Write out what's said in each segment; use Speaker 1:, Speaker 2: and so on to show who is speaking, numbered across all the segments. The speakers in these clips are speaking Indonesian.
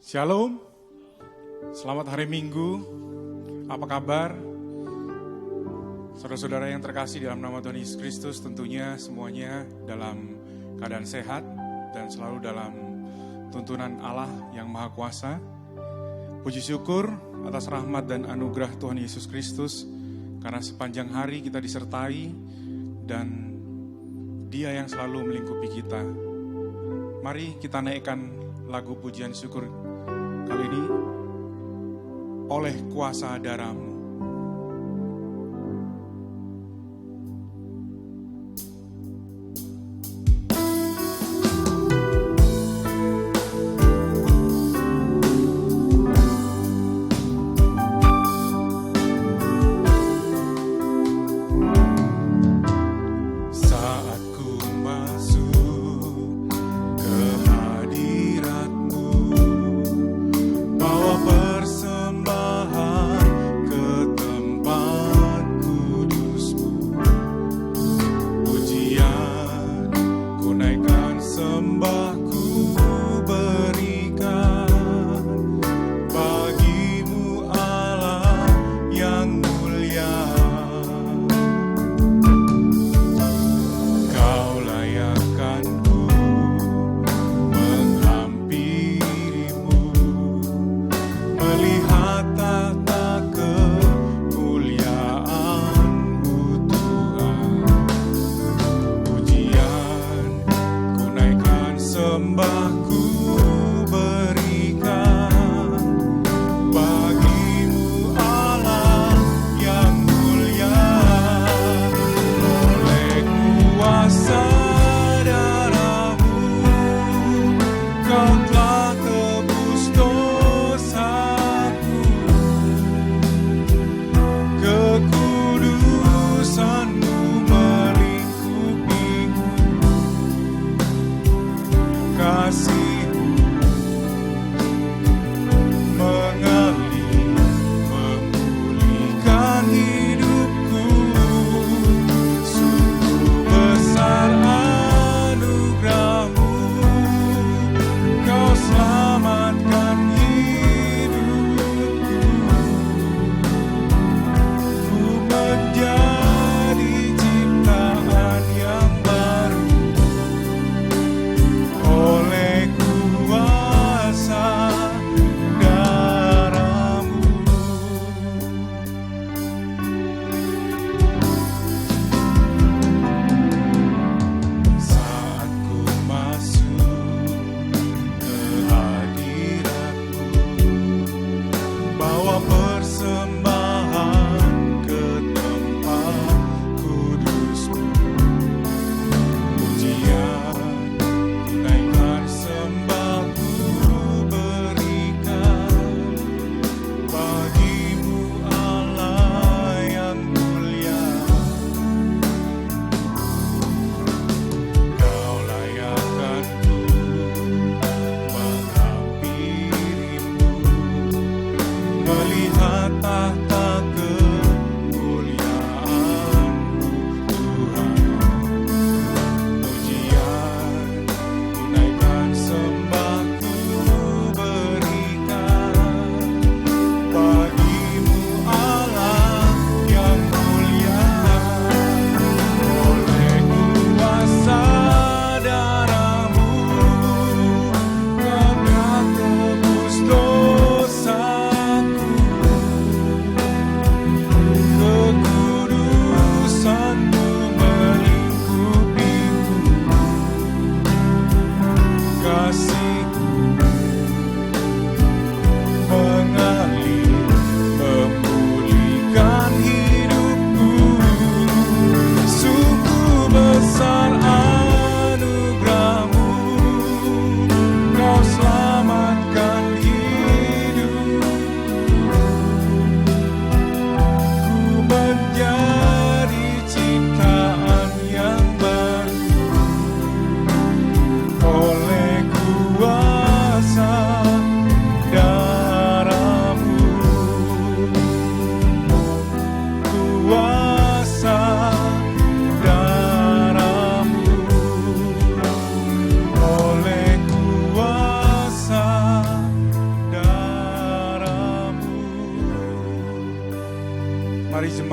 Speaker 1: Shalom, selamat hari Minggu, apa kabar? Saudara-saudara yang terkasih dalam nama Tuhan Yesus Kristus, tentunya semuanya dalam keadaan sehat dan selalu dalam tuntunan Allah yang Maha Kuasa. Puji syukur atas rahmat dan anugerah Tuhan Yesus Kristus, karena sepanjang hari kita disertai dan Dia yang selalu melingkupi kita. Mari kita naikkan lagu pujian syukur kali ini, oleh kuasa darah-Mu.
Speaker 2: Persembahan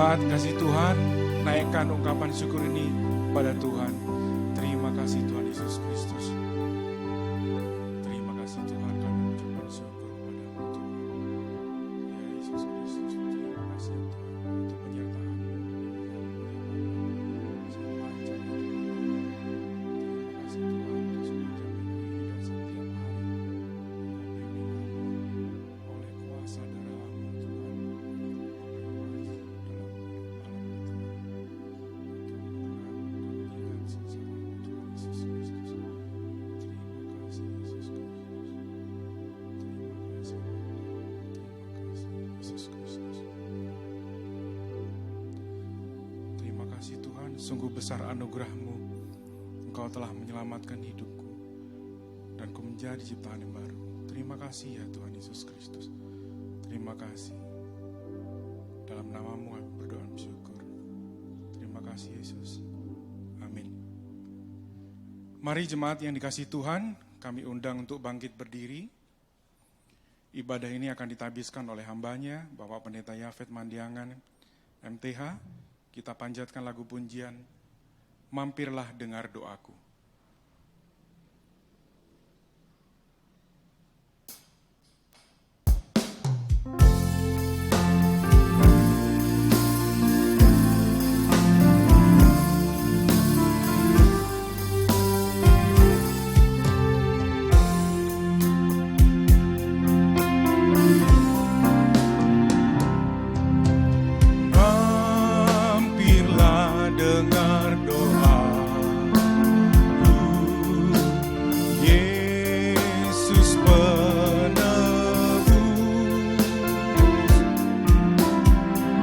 Speaker 1: jemaat kasih Tuhan, naikkan ungkapan syukur ini pada Tuhan. Terima kasih Tuhan Yesus Kristus. Terima kasih Tuhan, kami mengucapkan syukur pada-Mu Tuhan. Ya Yesus Kristus, terima kasih Tuhan untuk penyertaan-Mu. Sepanjang hidup. Terima kasih Tuhan untuk sepanjang minggu dan setiap hari. Oleh kuasa darah-Mu Tuhan. Terima kasih Tuhan, sungguh besar anugerah-Mu. Engkau telah menyelamatkan hidupku dan ku menjadi ciptaan yang baru. Terima kasih ya Tuhan Yesus Kristus. Terima kasih. Dalam nama-Mu kami berdoa dan bersyukur. Terima kasih Yesus. Amin. Mari jemaat yang dikasihi Tuhan, kami undang untuk bangkit berdiri. Ibadah ini akan ditabiskan oleh hambanya, Bapak Pendeta Yafet Mandiangan, MTH. Kita panjatkan lagu pujian, Mampirlah Dengar Doaku. Dengar doaku, Yesus penebus.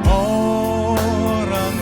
Speaker 1: Orang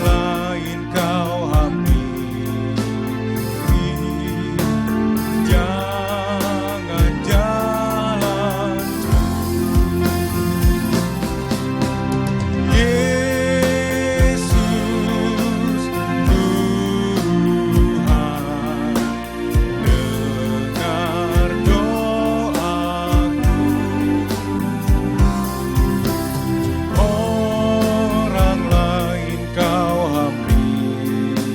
Speaker 1: lain Kau hampiri,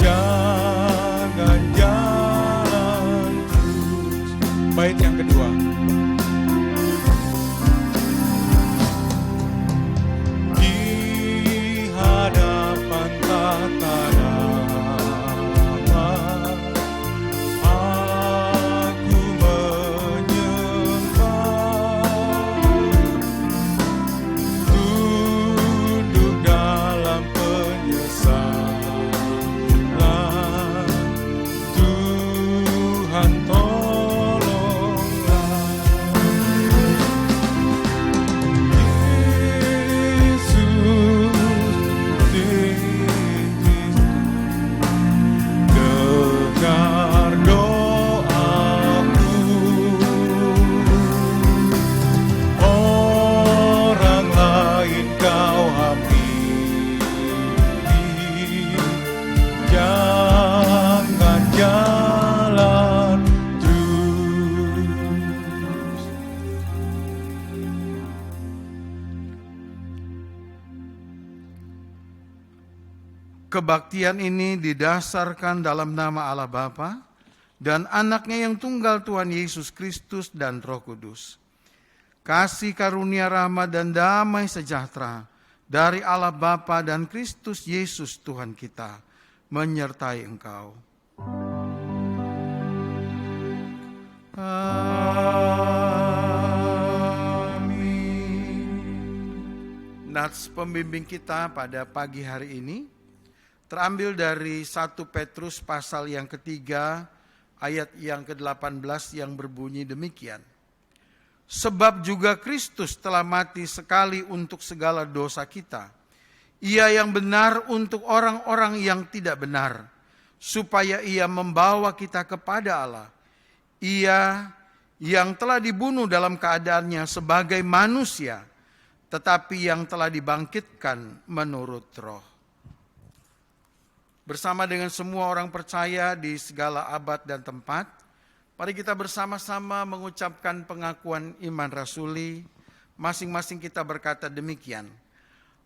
Speaker 1: jangan jalan bait yang kedua. Di hadapan tata nama, aku menyembah, tunduk dalam penyesalan. Tuhan
Speaker 2: Kebaktian ini didasarkan dalam nama Allah Bapa dan Anaknya yang tunggal Tuhan Yesus Kristus dan Roh Kudus. Kasih karunia rahmat dan damai sejahtera dari Allah Bapa dan Kristus Yesus Tuhan kita menyertai engkau. Amin. Nats pembimbing kita pada pagi hari ini terambil dari 1 Petrus pasal yang ketiga, ayat yang ke-18 yang berbunyi demikian. Sebab juga Kristus telah mati sekali untuk segala dosa kita. Ia yang benar untuk orang-orang yang tidak benar, supaya ia membawa kita kepada Allah. Ia yang telah dibunuh dalam keadaannya sebagai manusia, tetapi yang telah dibangkitkan menurut roh. Bersama dengan semua orang percaya di segala abad dan tempat, mari kita bersama-sama mengucapkan pengakuan iman rasuli. Masing-masing kita berkata demikian.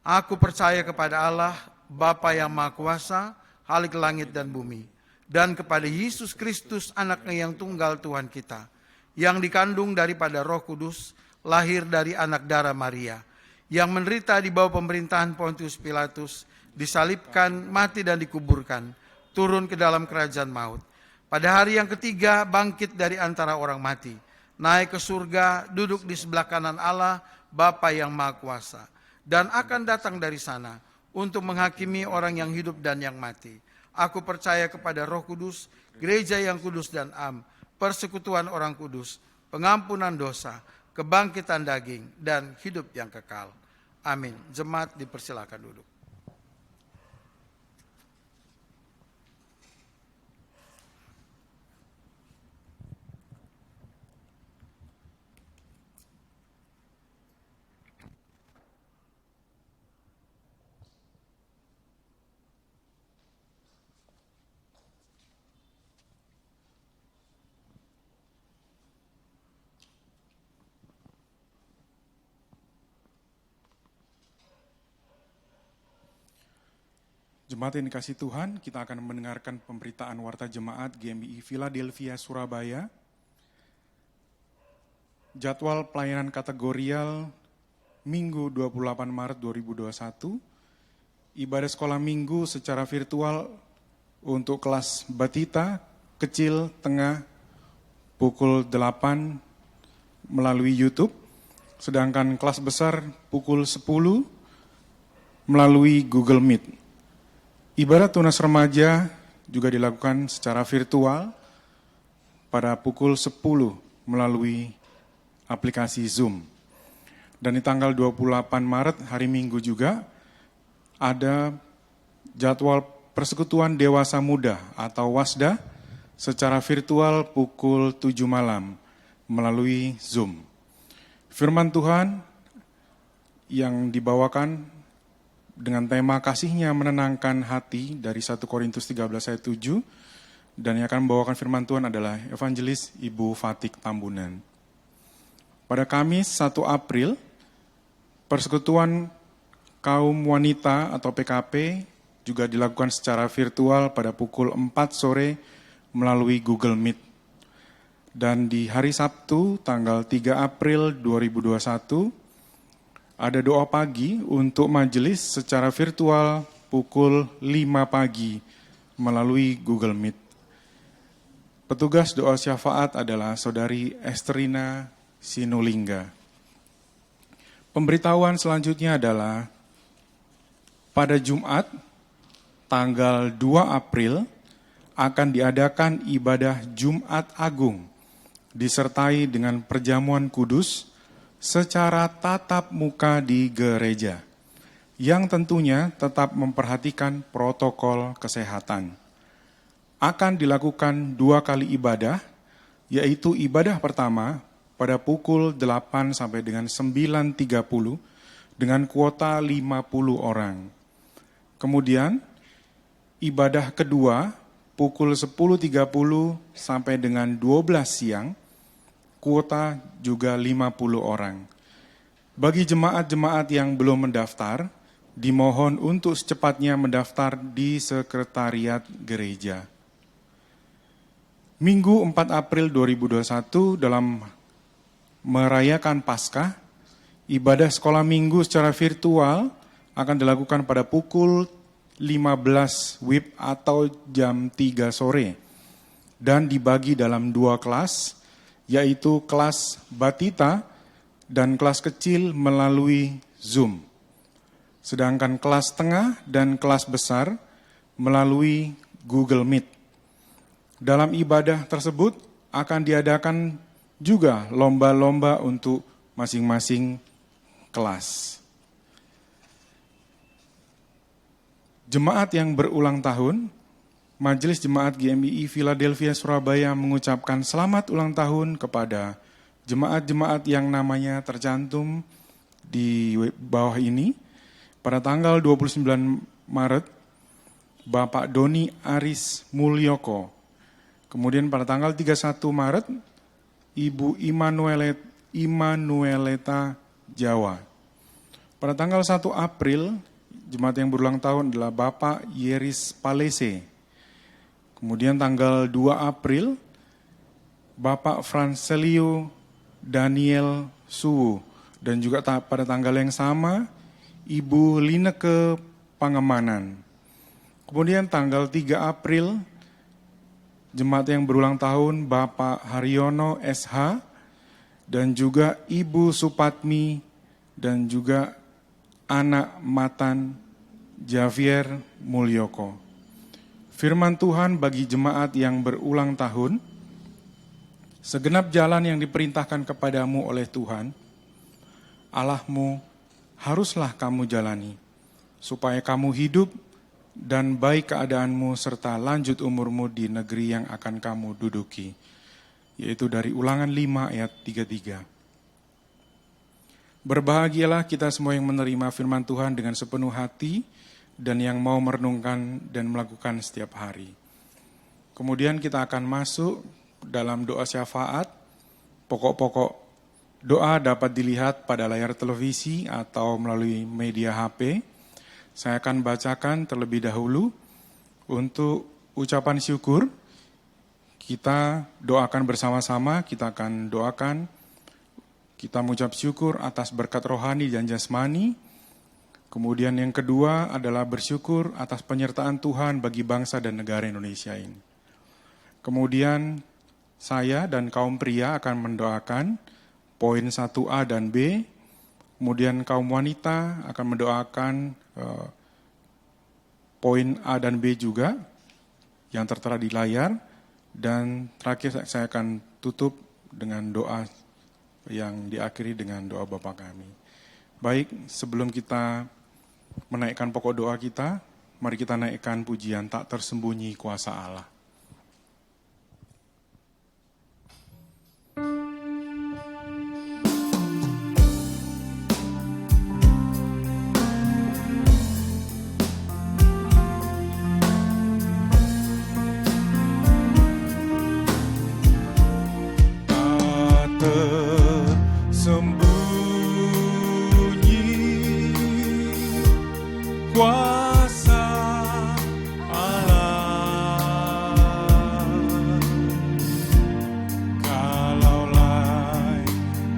Speaker 2: Aku percaya kepada Allah, Bapa yang Maha Kuasa, Khalik langit dan bumi, dan kepada Yesus Kristus, anaknya yang tunggal Tuhan kita, yang dikandung daripada Roh Kudus, lahir dari anak darah Maria, yang menderita di bawah pemerintahan Pontius Pilatus, disalibkan, mati dan dikuburkan, turun ke dalam kerajaan maut. Pada hari yang ketiga bangkit dari antara orang mati, naik ke surga, duduk di sebelah kanan Allah, Bapa yang Maha Kuasa, dan akan datang dari sana untuk menghakimi orang yang hidup dan yang mati. Aku percaya kepada Roh Kudus, gereja yang kudus dan am, persekutuan orang kudus, pengampunan dosa, kebangkitan daging, dan hidup yang kekal. Amin. Jemaat dipersilakan duduk.
Speaker 1: Jemaat yang dikasihi Tuhan, kita akan mendengarkan pemberitaan Warta Jemaat GMI Philadelphia, Surabaya. Jadwal pelayanan kategorial Minggu 28 Maret 2021, ibadah sekolah minggu secara virtual untuk kelas batita, kecil, tengah, pukul 8 melalui YouTube, sedangkan kelas besar pukul 10 melalui Google Meet. Ibadah tunas remaja juga dilakukan secara virtual pada pukul 10 melalui aplikasi Zoom. Dan di tanggal 28 Maret hari Minggu juga ada jadwal persekutuan dewasa muda atau WASDA secara virtual pukul 7 malam melalui Zoom. Firman Tuhan yang dibawakan dengan tema kasihnya menenangkan hati dari 1 Korintus 13 ayat 7, dan yang akan membawakan firman Tuhan adalah Evangelis Ibu Fatik Tambunan. Pada Kamis 1 April, persekutuan kaum wanita atau PKP juga dilakukan secara virtual pada pukul 4 sore melalui Google Meet. Dan di hari Sabtu tanggal 3 April 2021, ada doa pagi untuk majelis secara virtual pukul 5 pagi melalui Google Meet. Petugas doa syafaat adalah Saudari Esterina Sinulingga. Pemberitahuan selanjutnya adalah pada Jumat tanggal 2 April akan diadakan ibadah Jumat Agung disertai dengan perjamuan kudus secara tatap muka di gereja, yang tentunya tetap memperhatikan protokol kesehatan. Akan dilakukan 2 kali ibadah, yaitu ibadah pertama pada pukul 8 sampai dengan 9.30 dengan kuota 50 orang. Kemudian ibadah kedua pukul 10.30 sampai dengan 12 siang, kuota juga 50 orang. Bagi jemaat-jemaat yang belum mendaftar, dimohon untuk secepatnya mendaftar di sekretariat gereja. Minggu 4 April 2021 dalam merayakan Paskah, ibadah sekolah minggu secara virtual akan dilakukan pada pukul 15 WIB atau jam 3 sore dan dibagi dalam 2 kelas, yaitu kelas batita dan kelas kecil melalui Zoom. Sedangkan kelas tengah dan kelas besar melalui Google Meet. Dalam ibadah tersebut akan diadakan juga lomba-lomba untuk masing-masing kelas. Jemaat yang berulang tahun, Majelis Jemaat GMI Philadelphia Surabaya mengucapkan selamat ulang tahun kepada jemaat-jemaat yang namanya tercantum di bawah ini. Pada tanggal 29 Maret, Bapak Doni Aris Mulyoko. Kemudian pada tanggal 31 Maret, Ibu Immanueleta Jawa. Pada tanggal 1 April, jemaat yang berulang tahun adalah Bapak Yeris Palese. Kemudian tanggal 2 April, Bapak Francelio Daniel Suwu. Dan juga pada tanggal yang sama, Ibu Lineke Pangemanan. Kemudian tanggal 3 April, jemaat yang berulang tahun Bapak Haryono SH, dan juga Ibu Supatmi, dan juga anak Matan Javier Mulyoko. Firman Tuhan bagi jemaat yang berulang tahun, segenap jalan yang diperintahkan kepadamu oleh Tuhan, Allahmu, haruslah kamu jalani, supaya kamu hidup dan baik keadaanmu serta lanjut umurmu di negeri yang akan kamu duduki. Yaitu dari Ulangan 5 ayat 33. Berbahagialah kita semua yang menerima firman Tuhan dengan sepenuh hati dan yang mau merenungkan dan melakukan setiap hari. Kemudian kita akan masuk dalam doa syafaat. Pokok-pokok doa dapat dilihat pada layar televisi atau melalui media HP. Saya akan bacakan terlebih dahulu. Untuk ucapan syukur, kita doakan bersama-sama, kita akan doakan. Kita mengucap syukur atas berkat rohani dan jasmani. Kemudian yang kedua adalah bersyukur atas penyertaan Tuhan bagi bangsa dan negara Indonesia ini. Kemudian saya dan kaum pria akan mendoakan poin 1A dan B, kemudian kaum wanita akan mendoakan poin A dan B juga, yang tertera di layar, dan terakhir saya akan tutup dengan doa yang diakhiri dengan doa Bapa kami. Baik, sebelum kita menaikkan pokok doa kita, mari kita naikkan pujian tak tersembunyi kuasa Allah.
Speaker 3: Kuasa Allah, kalaulah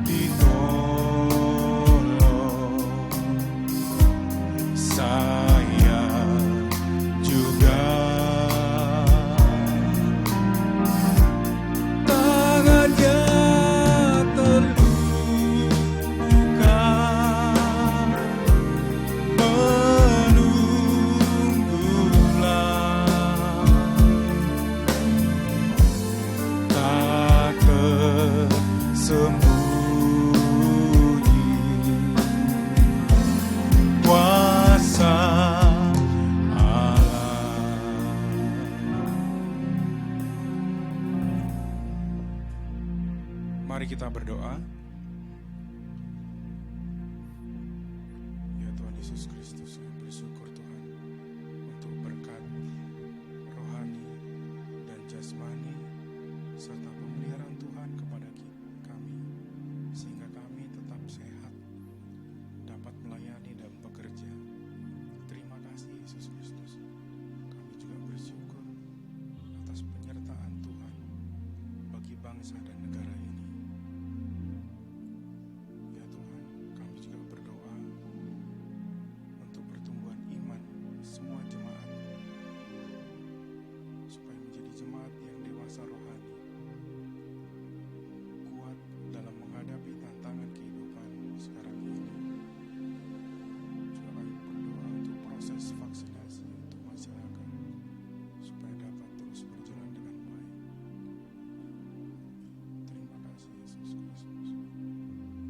Speaker 3: ditolong, saya juga tangannya terluka.
Speaker 1: Mari kita berdoa. Ya Tuhan Yesus Kristus, kami bersyukur Tuhan untuk berkat rohani dan jasmani serta pemeliharaan Tuhan kepada kami, sehingga kami tetap sehat, dapat melayani dan bekerja. Terima kasih Yesus Kristus. Kami juga bersyukur atas penyertaan Tuhan bagi bangsa dan negara ini. Ya Tuhan, kami juga berdoa untuk pertumbuhan iman semua jemaat, supaya menjadi jemaat yang dewasa rohani, kuat dalam menghadapi tantangan kehidupan sekarang ini. Juga kami berdoa untuk proses vaksinasi untuk masyarakat, supaya dapat terus berjalan dengan baik. Terima kasih Yesus Kristus. Terima kasih Yesus.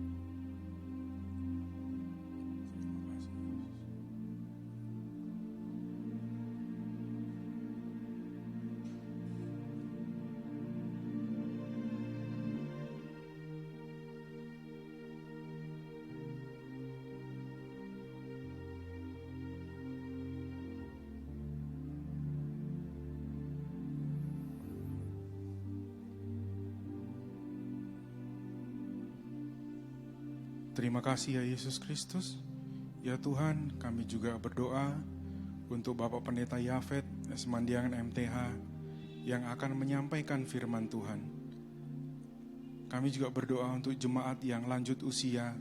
Speaker 1: Terima kasih ya Yesus Kristus. Ya Tuhan, kami juga berdoa untuk Bapak Pendeta Yafet Semandiangan MTH yang akan menyampaikan firman Tuhan. Kami juga berdoa untuk jemaat yang lanjut usia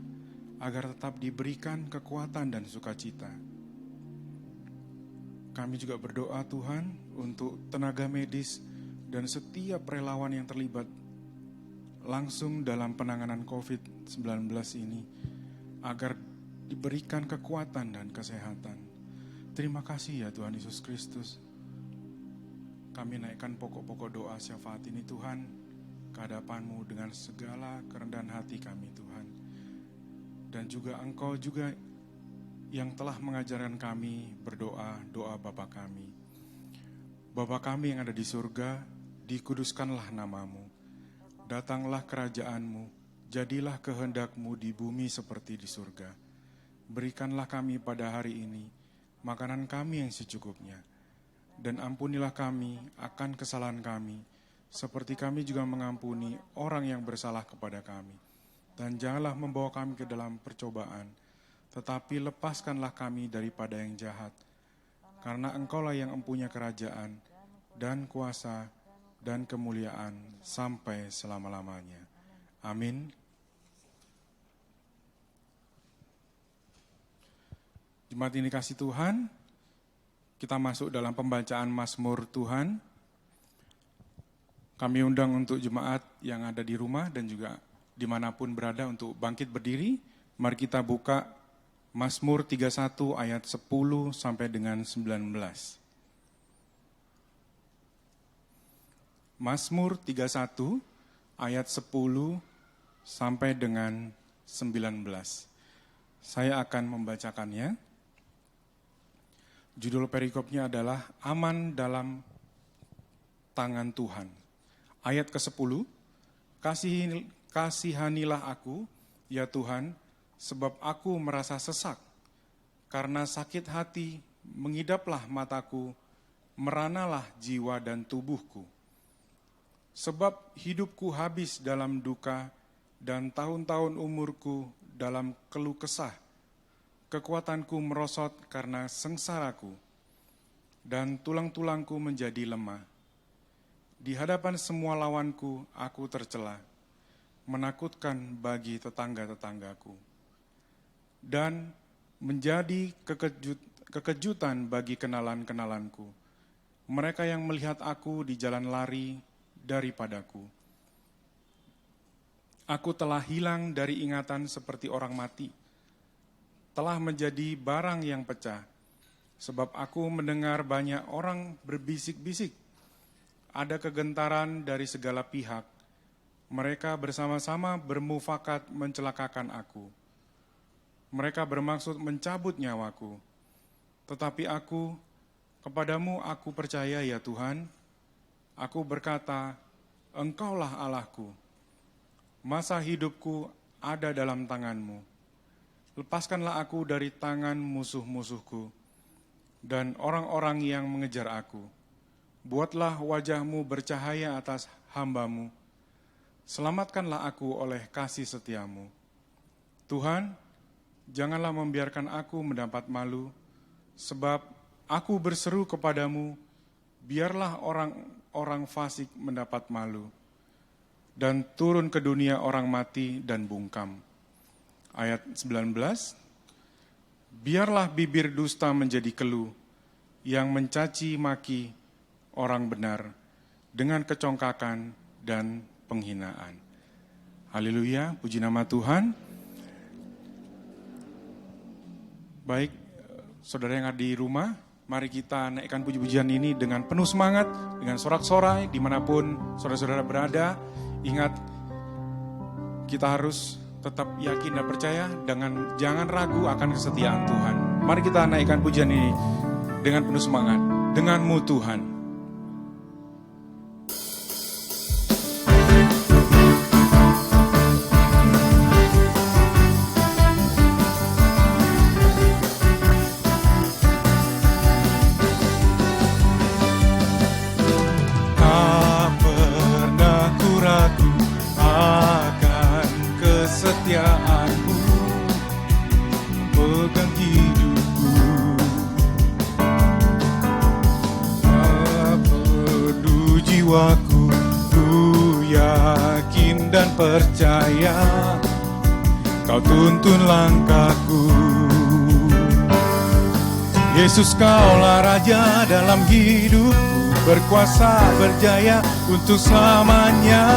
Speaker 1: agar tetap diberikan kekuatan dan sukacita. Kami juga berdoa Tuhan untuk tenaga medis dan setiap relawan yang terlibat langsung dalam penanganan COVID-19 ini agar diberikan kekuatan dan kesehatan. Terima kasih ya Tuhan Yesus Kristus. Kami naikkan pokok-pokok doa syafaat ini Tuhan ke hadapan-Mu dengan segala kerendahan hati kami Tuhan. Dan juga Engkau juga yang telah mengajarkan kami berdoa, doa Bapa kami. Bapa kami yang ada di surga, dikuduskanlah nama-Mu. Datanglah kerajaan-Mu, jadilah kehendak-Mu di bumi seperti di surga. Berikanlah kami pada hari ini makanan kami yang secukupnya. Dan ampunilah kami akan kesalahan kami, seperti kami juga mengampuni orang yang bersalah kepada kami. Dan janganlah membawa kami ke dalam percobaan, tetapi lepaskanlah kami daripada yang jahat. Karena Engkaulah yang mempunyai kerajaan, dan kuasa, dan kemuliaan, sampai selama-lamanya. Amin. Jemaat ini kasih Tuhan, kita masuk dalam pembacaan Mazmur Tuhan. Kami undang untuk jemaat yang ada di rumah dan juga dimanapun berada untuk bangkit berdiri. Mari kita buka Mazmur 31 ayat 10 sampai dengan 19. Mazmur 31 ayat 10 sampai dengan 19. Saya akan membacakannya. Judul perikopnya adalah Aman dalam Tangan Tuhan. Ayat ke-10, Kasihanilah aku, ya Tuhan, sebab aku merasa sesak. Karena sakit hati, mengidaplah mataku, meranalah jiwa dan tubuhku. Sebab hidupku habis dalam duka, dan tahun-tahun umurku dalam keluh kesah. Kekuatanku merosot karena sengsaraku, dan tulang-tulangku menjadi lemah. Di hadapan semua lawanku, aku tercela, menakutkan bagi tetangga-tetanggaku, dan menjadi kekejutan bagi kenalan-kenalanku. Mereka yang melihat aku di jalan lari daripadaku. Aku telah hilang dari ingatan seperti orang mati, telah menjadi barang yang pecah, sebab aku mendengar banyak orang berbisik-bisik. Ada kegentaran dari segala pihak. Mereka bersama-sama bermufakat mencelakakan aku. Mereka bermaksud mencabut nyawaku. Tetapi aku, kepadamu aku percaya ya Tuhan. Aku berkata, Engkaulah Allahku. Masa hidupku ada dalam tangan-Mu. Lepaskanlah aku dari tangan musuh-musuhku dan orang-orang yang mengejar aku. Buatlah wajah-Mu bercahaya atas hamba-Mu. Selamatkanlah aku oleh kasih setia-Mu. Tuhan, janganlah membiarkan aku mendapat malu, sebab aku berseru kepadamu, biarlah orang-orang fasik mendapat malu, dan turun ke dunia orang mati dan bungkam. Ayat 19, biarlah bibir dusta menjadi keluh, yang mencaci maki orang benar, dengan kecongkakan dan penghinaan. Haleluya, puji nama Tuhan. Baik, saudara yang ada di rumah, mari kita naikkan puji-pujian ini dengan penuh semangat, dengan sorak-sorai, dimanapun saudara-saudara berada. Ingat, kita harus tetap yakin dan percaya, jangan ragu akan kesetiaan Tuhan. Mari kita naikkan pujian ini dengan penuh semangat. Dengan-Mu Tuhan.
Speaker 3: Kesetiaan-Mu, pegang jiwaku, ku yakin dan percaya Kau tuntun langkahku. Yesus, Kaulah Raja dalam hidupku, berkuasa berjaya untuk selamanya.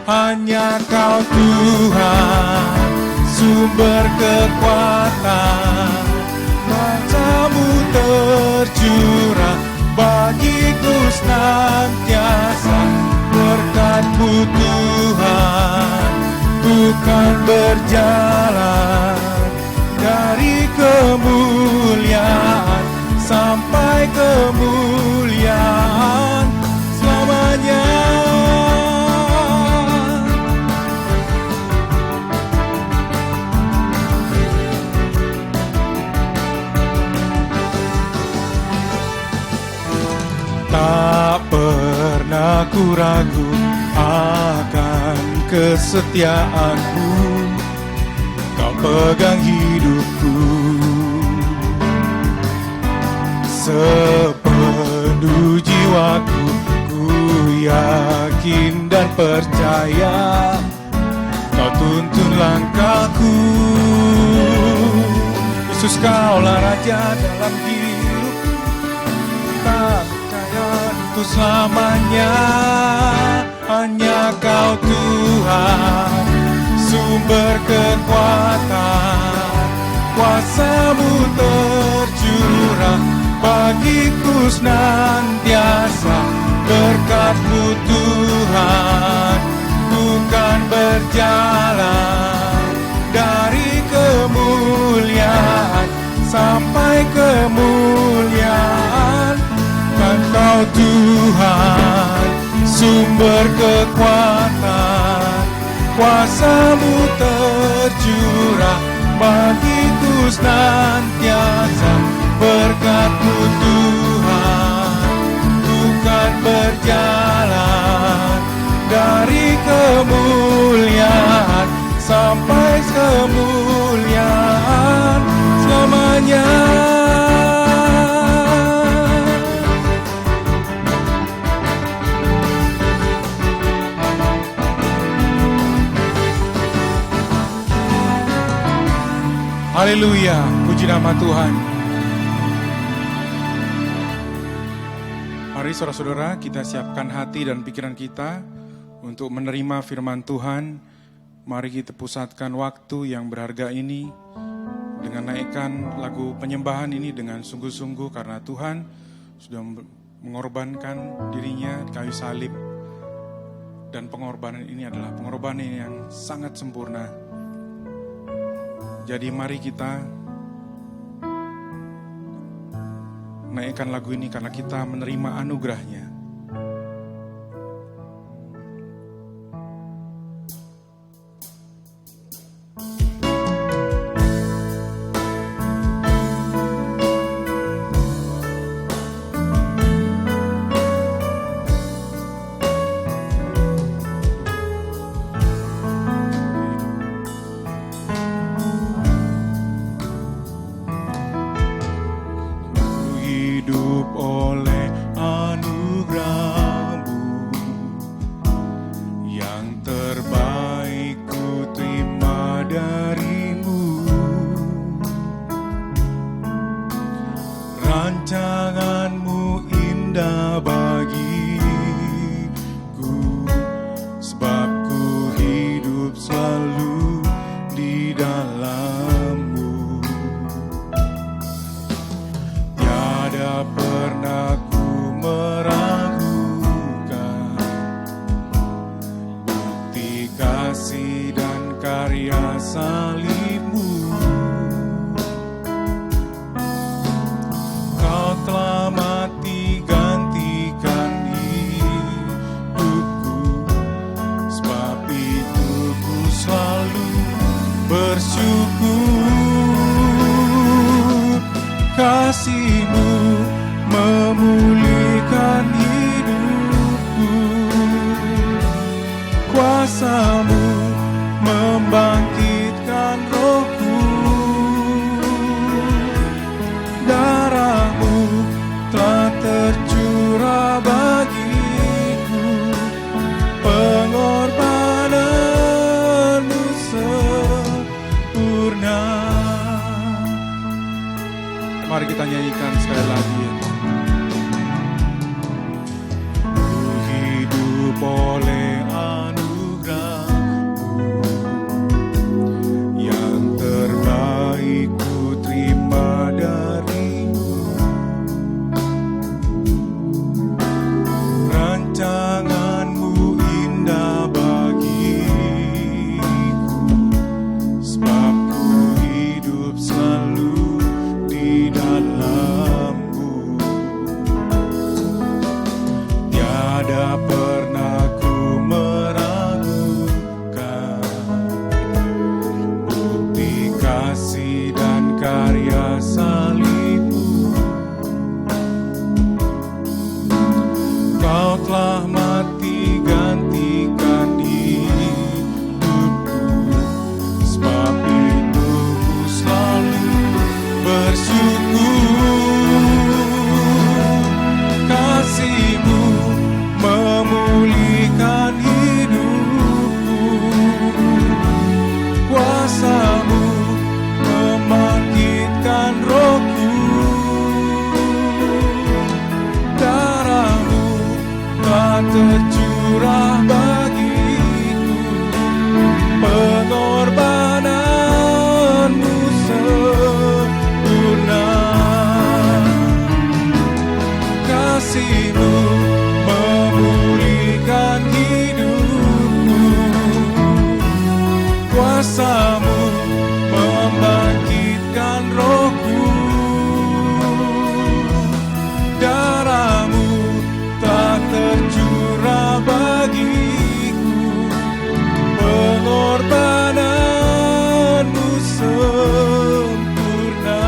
Speaker 3: Hanya Kau Tuhan, sumber kekuatan, matamu tercurah bagiku senantiasa. Berkat-Mu Tuhan, bukan berjalan dari kemuliaan sampai kemuliaan selamanya. Tak pernah ku ragu akan kesetiaan-Mu, Kau pegang hidupku. Sepenuh jiwaku, ku yakin dan percaya Kau tuntun langkahku. Yesus, Kaulah Raja dalam hidupku, tak percaya untuk selamanya. Hanya Kau Tuhan, sumber kekuatan, kuasa-Mu tercurah bagiku senantiasa. Berkat-Mu Tuhan, bukan berjalan dari kemuliaan sampai kemuliaan. Kan Kau Tuhan, sumber kekuatan, kuasa-Mu tercurah bagiku senantiasa. Berkat-Mu Tuhan, bukan berjalan dari kemuliaan sampai kemuliaan selamanya.
Speaker 1: Haleluya, puji nama Tuhan. Mari saudara-saudara, kita siapkan hati dan pikiran kita untuk menerima firman Tuhan. Mari kita pusatkan waktu yang berharga ini dengan naikkan lagu penyembahan ini dengan sungguh-sungguh, karena Tuhan sudah mengorbankan dirinya di kayu salib. Dan pengorbanan ini adalah pengorbanan yang sangat sempurna. Jadi mari kita naikkan lagu ini karena kita menerima anugerahnya.
Speaker 3: Kasih-Mu memulihkan hidupku, kuasa-Mu membangkitkan rohku, darah-Mu telah tercurah bagiku.
Speaker 1: naikkan sekali lagi ya Tuhan. Ku hidup oleh anugerah-Mu, yang terbaik ku terima dari-Mu. Rancangan-Mu indah bagiku, sebab ku hidup selalu di dalam-Mu. Tiada pernah ku meragukan bukti kasih dan karya salib-Mu. Kau telah mati gantikan hidupku, sebab itu ku selalu bersyukur. Kasih-Mu memulihkan hidupku, kuasa-Mu membangkitkan rohku. Darah-Mu telah tercurah bagiku, pengorbanan-Mu sempurna. Kasih-Mu memulihkan hidupku, kuasa-Mu membangkitkan rohku. Darah-Mu tak tercurah bagiku, pengorbanan-Mu sempurna.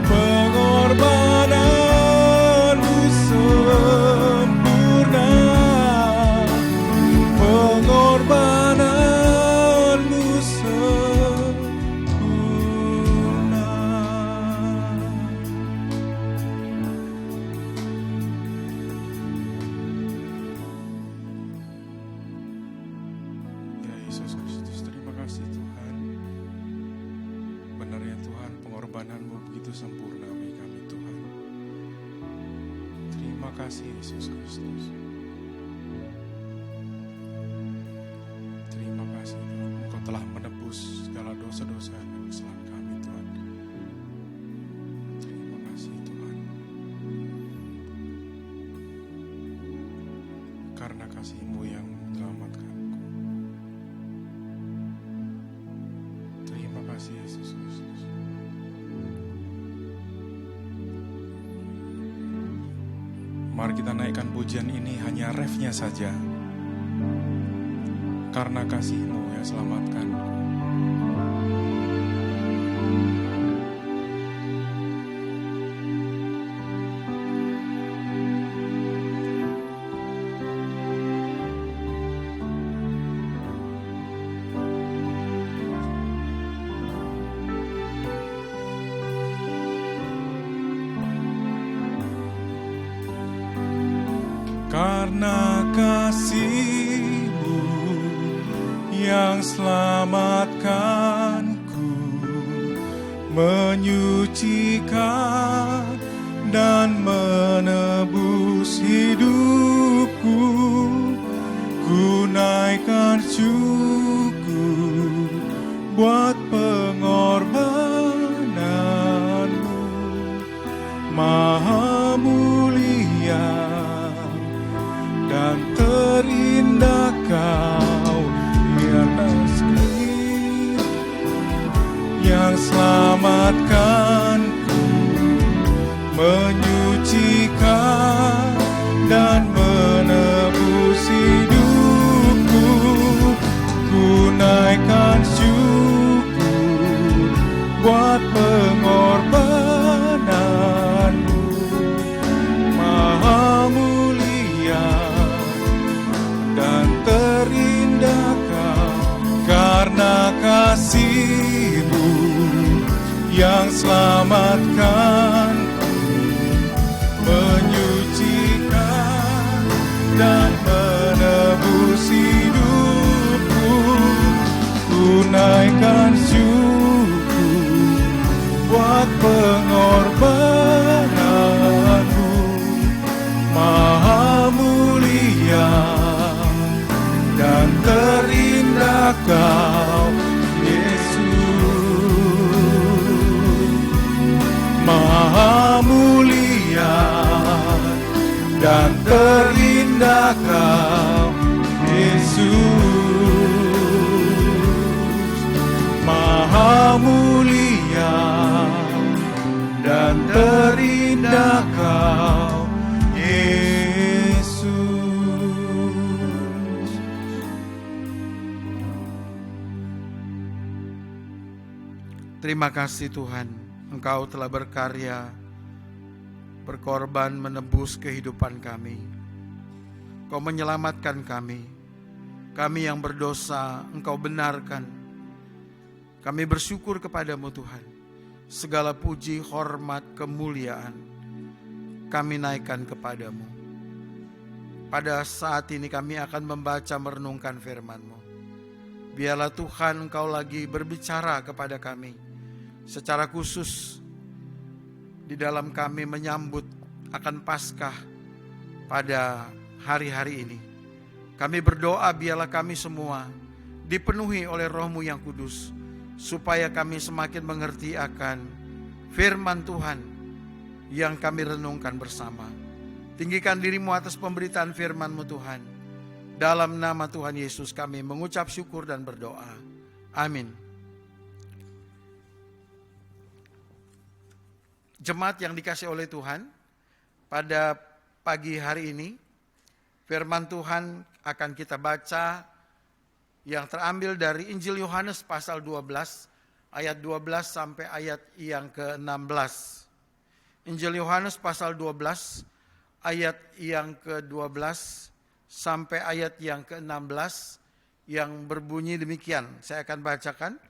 Speaker 1: Pengorbanan-Mu sempurna. Pengorbanan-Mu sempurna. Ya Yesus Kristus, terima kasih Tuhan. Benar ya Tuhan, pengorbanan-Mu begitu sempurna bagi kami Tuhan. Terima kasih Yesus Kristus. Terima kasih Tuhan, Engkau telah menebus segala dosa-dosa dan kesalahan kami Tuhan. Terima kasih Tuhan. Karena kasih-Mu yang menyelamatkanku. Terima kasih Yesus Kristus. Mari kita naikkan pujian ini hanya refnya saja. Karena kasih-Mu yang selamatkanku. Karena kasih-Mu yang selamatkanku, menyucikan dan menebus hidupku, ku naikkan syukur buat pengorbanan-Mu. Maha mulia dan terindah Kau di atas langit, yang selamatkanku, menyucikan dan menebus hidupku, ku naikkan syukur buat pengorbanan-Mu. Maha mulia dan terindah Kau, karena kasih-Mu yang selamatkanku, menyucikan dan menebus hidupku, ku naikkan syukur buat pengorbanan
Speaker 3: pengorbananmu maha mulia dan terindah Kau, Yesus. Maha mulia dan terindah Kau, Yesus. Maha mulia dan terindah Kau, Yesus.
Speaker 2: Terima kasih Tuhan, Engkau telah berkarya, berkorban menebus kehidupan kami. Engkau menyelamatkan kami. Kami yang berdosa Engkau benarkan. Kami bersyukur kepadamu Tuhan. Segala puji, hormat, kemuliaan kami naikkan kepadamu. Pada saat ini kami akan membaca merenungkan firman-Mu. Biarlah Tuhan Engkau lagi berbicara kepada kami secara khusus di dalam kami menyambut akan Paskah pada hari-hari ini. Kami berdoa biarlah kami semua dipenuhi oleh Roh-Mu yang kudus, supaya kami semakin mengerti akan firman Tuhan yang kami renungkan bersama. Tinggikan diri-Mu atas pemberitaan firman-Mu Tuhan. Dalam nama Tuhan Yesus kami mengucap syukur dan berdoa. Amin. Jemaat yang dikasihi oleh Tuhan, pada pagi hari ini firman Tuhan akan kita baca yang terambil dari Injil Yohanes pasal 12 ayat 12 sampai ayat yang ke-16. Injil Yohanes pasal 12 ayat yang ke-12 sampai ayat yang ke-16 yang berbunyi demikian. Saya akan bacakan.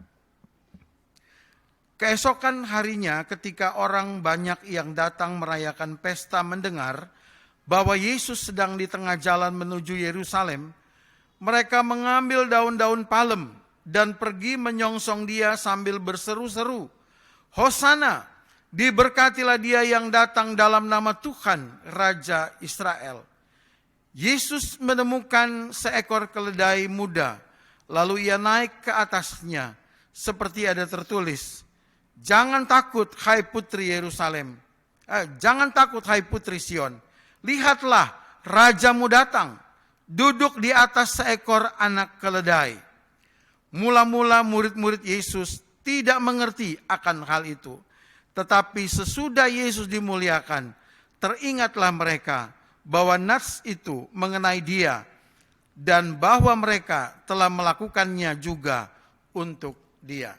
Speaker 2: Keesokan harinya ketika orang banyak yang datang merayakan pesta mendengar bahwa Yesus sedang di tengah jalan menuju Yerusalem, mereka mengambil daun-daun palem dan pergi menyongsong Dia sambil berseru-seru, "Hosana, diberkatilah Dia yang datang dalam nama Tuhan, Raja Israel." Yesus menemukan seekor keledai muda, lalu Ia naik ke atasnya, seperti ada tertulis, "Jangan takut, hai putri Yerusalem. Jangan takut, hai putri Sion. Lihatlah, rajamu datang, duduk di atas seekor anak keledai." Mula-mula murid-murid Yesus tidak mengerti akan hal itu. Tetapi sesudah Yesus dimuliakan, teringatlah mereka bahwa nats itu mengenai Dia dan bahwa mereka telah melakukannya juga untuk Dia.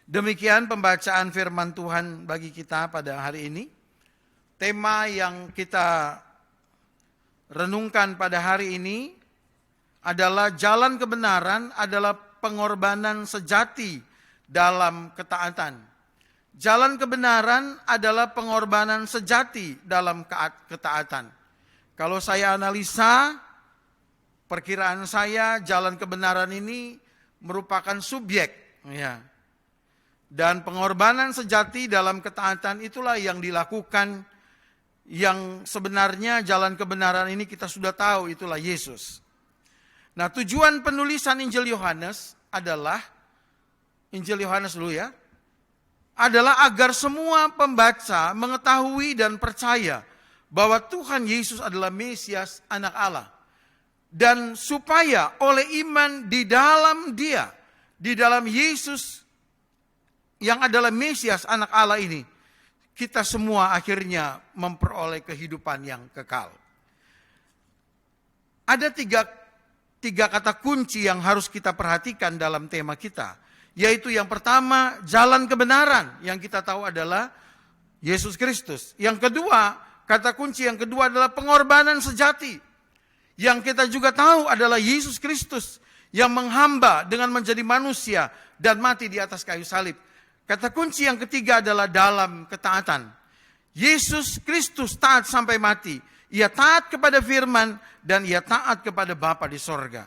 Speaker 2: Demikian pembacaan firman Tuhan bagi kita pada hari ini. Tema yang kita renungkan pada hari ini adalah jalan kebenaran adalah pengorbanan sejati dalam ketaatan. Jalan kebenaran adalah pengorbanan sejati dalam ketaatan. Kalau saya analisa, perkiraan saya jalan kebenaran ini merupakan subjek, ya. Dan pengorbanan sejati dalam ketaatan itulah yang dilakukan, yang sebenarnya jalan kebenaran ini kita sudah tahu itulah Yesus. Nah, tujuan penulisan Injil Yohanes adalah, Injil Yohanes dulu ya, adalah agar semua pembaca mengetahui dan percaya bahwa Tuhan Yesus adalah Mesias, anak Allah. Dan supaya oleh iman di dalam Dia, di dalam Yesus yang adalah Mesias anak Allah ini, kita semua akhirnya memperoleh kehidupan yang kekal. Ada tiga kata kunci yang harus kita perhatikan dalam tema kita, yaitu yang pertama jalan kebenaran yang kita tahu adalah Yesus Kristus. Yang kedua, kata kunci yang kedua adalah pengorbanan sejati yang kita juga tahu adalah Yesus Kristus yang menghamba dengan menjadi manusia dan mati di atas kayu salib. Kata kunci yang ketiga adalah dalam ketaatan. Yesus Kristus taat sampai mati. Ia taat kepada firman dan Ia taat kepada Bapa di sorga.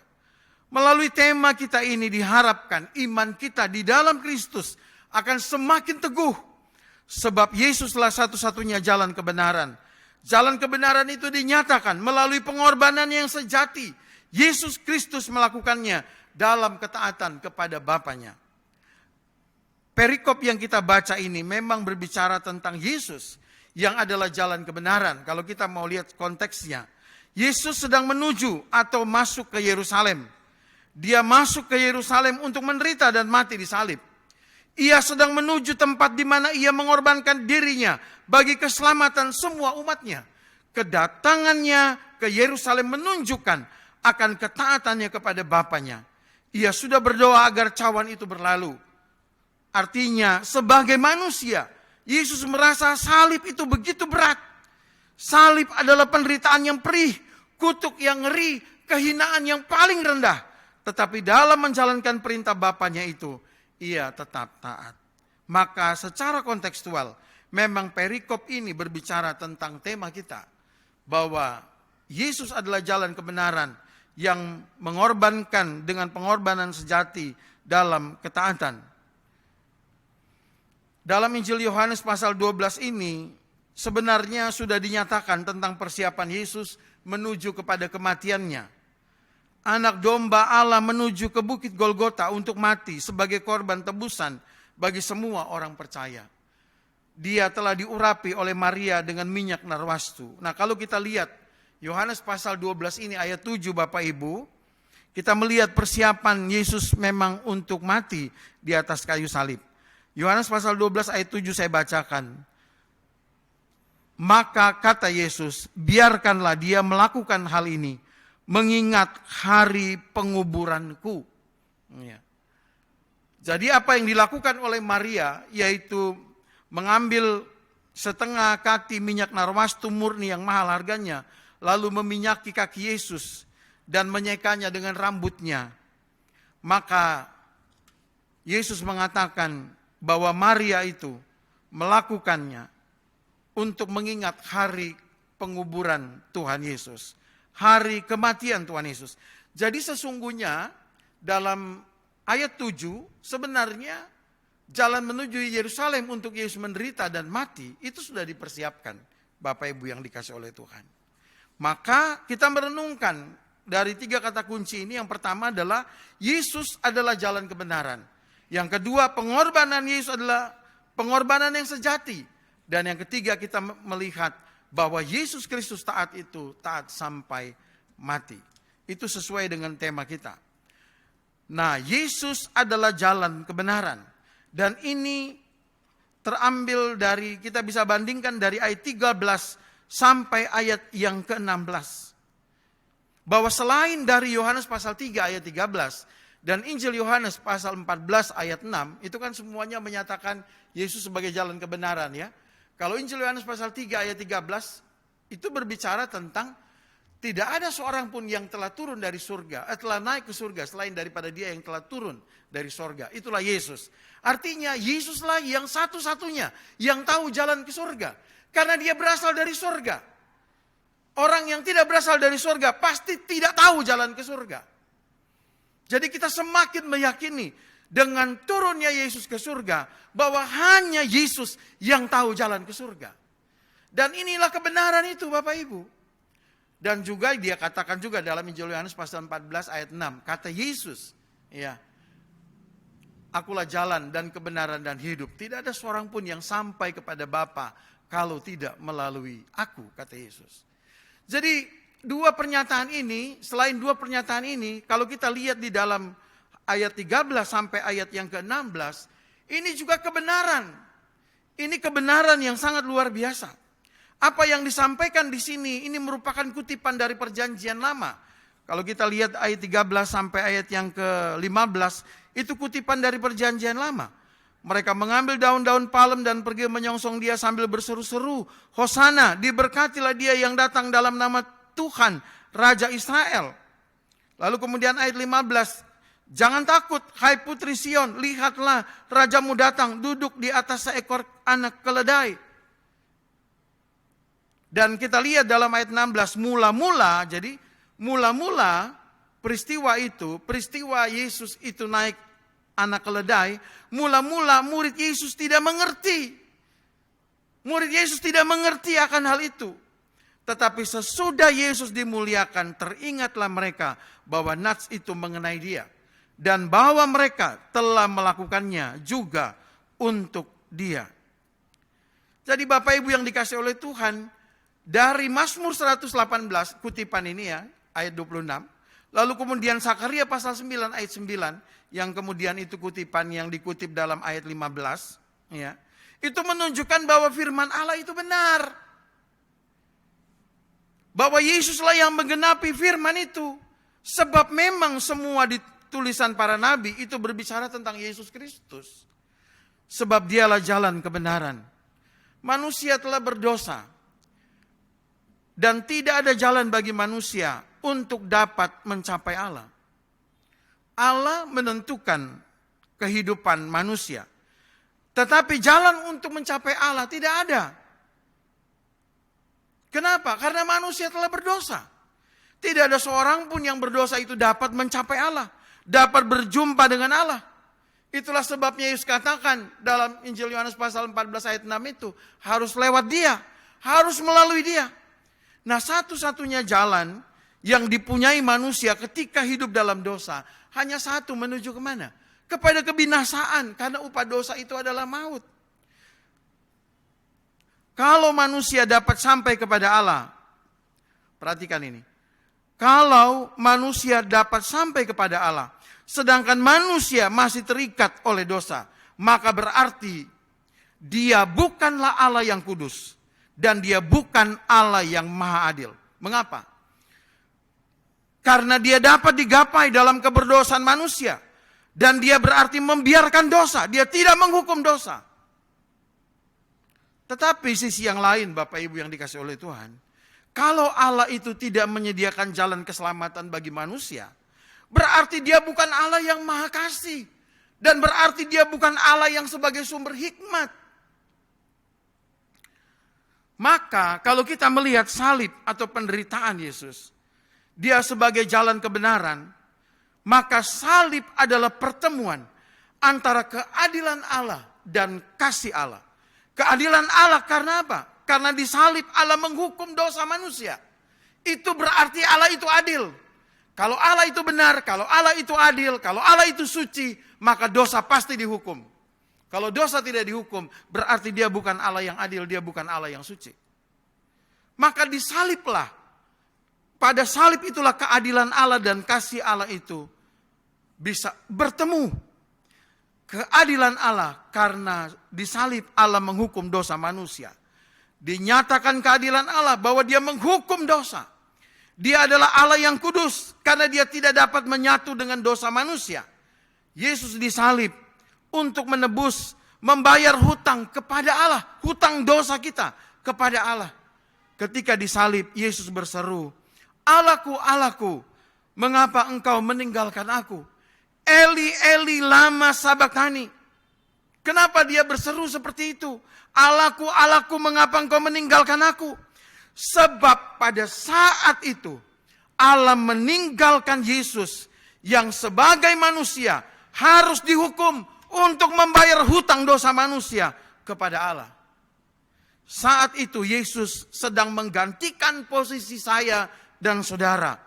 Speaker 2: Melalui tema kita ini diharapkan iman kita di dalam Kristus akan semakin teguh, Sebab Yesuslah satu-satunya jalan kebenaran. Jalan kebenaran itu dinyatakan melalui pengorbanan yang sejati. Yesus Kristus melakukannya dalam ketaatan kepada Bapanya. Perikop yang kita baca ini memang berbicara tentang Yesus yang adalah jalan kebenaran. Kalau kita mau lihat konteksnya, Yesus sedang menuju atau masuk ke Yerusalem. Dia masuk ke Yerusalem untuk menderita dan mati di salib. Ia sedang menuju tempat di mana ia mengorbankan dirinya bagi keselamatan semua umatnya. Kedatangannya ke Yerusalem menunjukkan akan ketaatannya kepada Bapanya. Ia sudah berdoa agar cawan itu berlalu. Artinya sebagai manusia, Yesus merasa salib itu begitu berat. Salib adalah penderitaan yang perih, kutuk yang ngeri, kehinaan yang paling rendah. Tetapi dalam menjalankan perintah Bapanya itu, ia tetap taat. Maka secara kontekstual, memang perikop ini berbicara tentang tema kita. Bahwa Yesus adalah jalan kebenaran yang mengorbankan dengan pengorbanan sejati dalam ketaatan. Dalam Injil Yohanes pasal 12 ini sebenarnya sudah dinyatakan tentang persiapan Yesus menuju kepada kematiannya. Anak domba Allah menuju ke bukit Golgota untuk mati sebagai korban tebusan bagi semua orang percaya. Dia telah diurapi oleh Maria dengan minyak narwastu. Nah, kalau kita lihat Yohanes pasal 12 ini ayat 7 Bapak Ibu, kita melihat persiapan Yesus memang untuk mati di atas kayu salib. Yohanes pasal 12 ayat 7 saya bacakan. Maka kata Yesus, biarkanlah dia melakukan hal ini, mengingat hari penguburanku. Ya. Jadi apa yang dilakukan oleh Maria, yaitu mengambil setengah kati minyak narwastu murni yang mahal harganya, lalu meminyaki kaki Yesus dan menyekanya dengan rambutnya. Maka Yesus mengatakan bahwa Maria itu melakukannya untuk mengingat hari penguburan Tuhan Yesus. Hari kematian Tuhan Yesus. Jadi sesungguhnya dalam ayat 7 sebenarnya jalan menuju Yerusalem untuk Yesus menderita dan mati itu sudah dipersiapkan Bapak Ibu yang dikasih oleh Tuhan. Maka kita merenungkan dari 3 kata kunci ini. Yang pertama adalah Yesus adalah jalan kebenaran. Yang kedua, pengorbanan Yesus adalah pengorbanan yang sejati. Dan yang ketiga, kita melihat bahwa Yesus Kristus taat itu taat sampai mati. Itu sesuai dengan tema kita. Nah, Yesus adalah jalan kebenaran. Dan ini terambil dari, kita bisa bandingkan dari ayat 13 sampai ayat yang ke-16. Bahwa selain dari Yohanes pasal 3 ayat 13, dan Injil Yohanes pasal 14 ayat 6, itu kan semuanya menyatakan Yesus sebagai jalan kebenaran ya. Kalau Injil Yohanes pasal 3 ayat 13, itu berbicara tentang tidak ada seorang pun yang telah turun dari surga, telah naik ke surga selain daripada dia yang telah turun dari surga. Itulah Yesus. Artinya Yesuslah yang satu-satunya yang tahu jalan ke surga. Karena dia berasal dari surga. Orang yang tidak berasal dari surga pasti tidak tahu jalan ke surga. Jadi kita semakin meyakini dengan turunnya Yesus ke surga bahwa hanya Yesus yang tahu jalan ke surga. Dan inilah kebenaran itu Bapak Ibu. Dan juga dia katakan juga dalam Injil Yohanes pasal 14 ayat 6. Kata Yesus, ya, akulah jalan dan kebenaran dan hidup. Tidak ada seorang pun yang sampai kepada Bapa kalau tidak melalui aku, kata Yesus. Jadi dua pernyataan ini, selain dua pernyataan ini, kalau kita lihat di dalam ayat 13 sampai ayat yang ke-16, ini juga kebenaran. Ini kebenaran yang sangat luar biasa. Apa yang disampaikan di sini, ini merupakan kutipan dari perjanjian lama. Kalau kita lihat ayat 13 sampai ayat yang ke-15, itu kutipan dari perjanjian lama. Mereka mengambil daun-daun palem dan pergi menyongsong dia sambil berseru-seru, Hosana, diberkatilah dia yang datang dalam nama Tuhan, Raja Israel. Lalu kemudian ayat 15, jangan takut, hai putri Sion, lihatlah rajamu datang, duduk di atas seekor anak keledai. Dan kita lihat dalam ayat 16, mula-mula, jadi mula-mula peristiwa itu, peristiwa Yesus itu naik anak keledai, mula-mula murid Yesus tidak mengerti Murid Yesus tidak mengerti akan hal itu. Tetapi sesudah Yesus dimuliakan, teringatlah mereka bahwa nats itu mengenai dia. Dan bahwa mereka telah melakukannya juga untuk dia. Jadi Bapak Ibu yang dikasih oleh Tuhan, dari Mazmur 118, kutipan ini ya, ayat 26. Lalu kemudian Sakaria pasal 9 ayat 9, yang kemudian itu kutipan yang dikutip dalam ayat 15. Ya, itu menunjukkan bahwa firman Allah itu benar. Bahwa Yesuslah yang menggenapi firman itu. Sebab memang semua di tulisan para nabi itu berbicara tentang Yesus Kristus. Sebab dialah jalan kebenaran. Manusia telah berdosa. Dan tidak ada jalan bagi manusia untuk dapat mencapai Allah. Allah menentukan kehidupan manusia. Tetapi jalan untuk mencapai Allah tidak ada. Kenapa? Karena manusia telah berdosa. Tidak ada seorang pun yang berdosa itu dapat mencapai Allah. Dapat berjumpa dengan Allah. Itulah sebabnya Yesus katakan dalam Injil Yohanes pasal 14 ayat 6 itu. Harus lewat dia. Harus melalui dia. Nah, satu-satunya jalan yang dipunyai manusia ketika hidup dalam dosa. Hanya satu, menuju kemana? Kepada kebinasaan. Karena upah dosa itu adalah maut. Kalau manusia dapat sampai kepada Allah. Perhatikan ini. Kalau manusia dapat sampai kepada Allah. Sedangkan manusia masih terikat oleh dosa. Maka berarti dia bukanlah Allah yang kudus. Dan dia bukan Allah yang maha adil. Mengapa? Karena dia dapat digapai dalam keberdosaan manusia. Dan dia berarti membiarkan dosa. Dia tidak menghukum dosa. Tetapi sisi yang lain Bapak Ibu yang dikasih oleh Tuhan. Kalau Allah itu tidak menyediakan jalan keselamatan bagi manusia. Berarti dia bukan Allah yang maha kasih. Dan berarti dia bukan Allah yang sebagai sumber hikmat. Maka kalau kita melihat salib atau penderitaan Yesus. Dia sebagai jalan kebenaran. Maka salib adalah pertemuan antara keadilan Allah dan kasih Allah. Keadilan Allah karena apa? Karena di salib Allah menghukum dosa manusia. Itu berarti Allah itu adil. Kalau Allah itu benar, kalau Allah itu adil, kalau Allah itu suci, maka dosa pasti dihukum. Kalau dosa tidak dihukum, berarti dia bukan Allah yang adil, dia bukan Allah yang suci. Maka disaliblah. Pada salib itulah keadilan Allah dan kasih Allah itu bisa bertemu. Keadilan Allah karena disalib Allah menghukum dosa manusia. Dinyatakan keadilan Allah bahwa dia menghukum dosa. Dia adalah Allah yang kudus karena dia tidak dapat menyatu dengan dosa manusia. Yesus disalib untuk menebus, membayar hutang kepada Allah. Hutang dosa kita kepada Allah. Ketika disalib Yesus berseru, "Allahku, Allahku, mengapa engkau meninggalkan aku? Eli, Eli, lama sabachthani." Kenapa dia berseru seperti itu? "Allahku, Allahku, mengapa engkau meninggalkan aku?" Sebab pada saat itu Allah meninggalkan Yesus yang sebagai manusia harus dihukum untuk membayar hutang dosa manusia kepada Allah. Saat itu Yesus sedang menggantikan posisi saya dan saudara.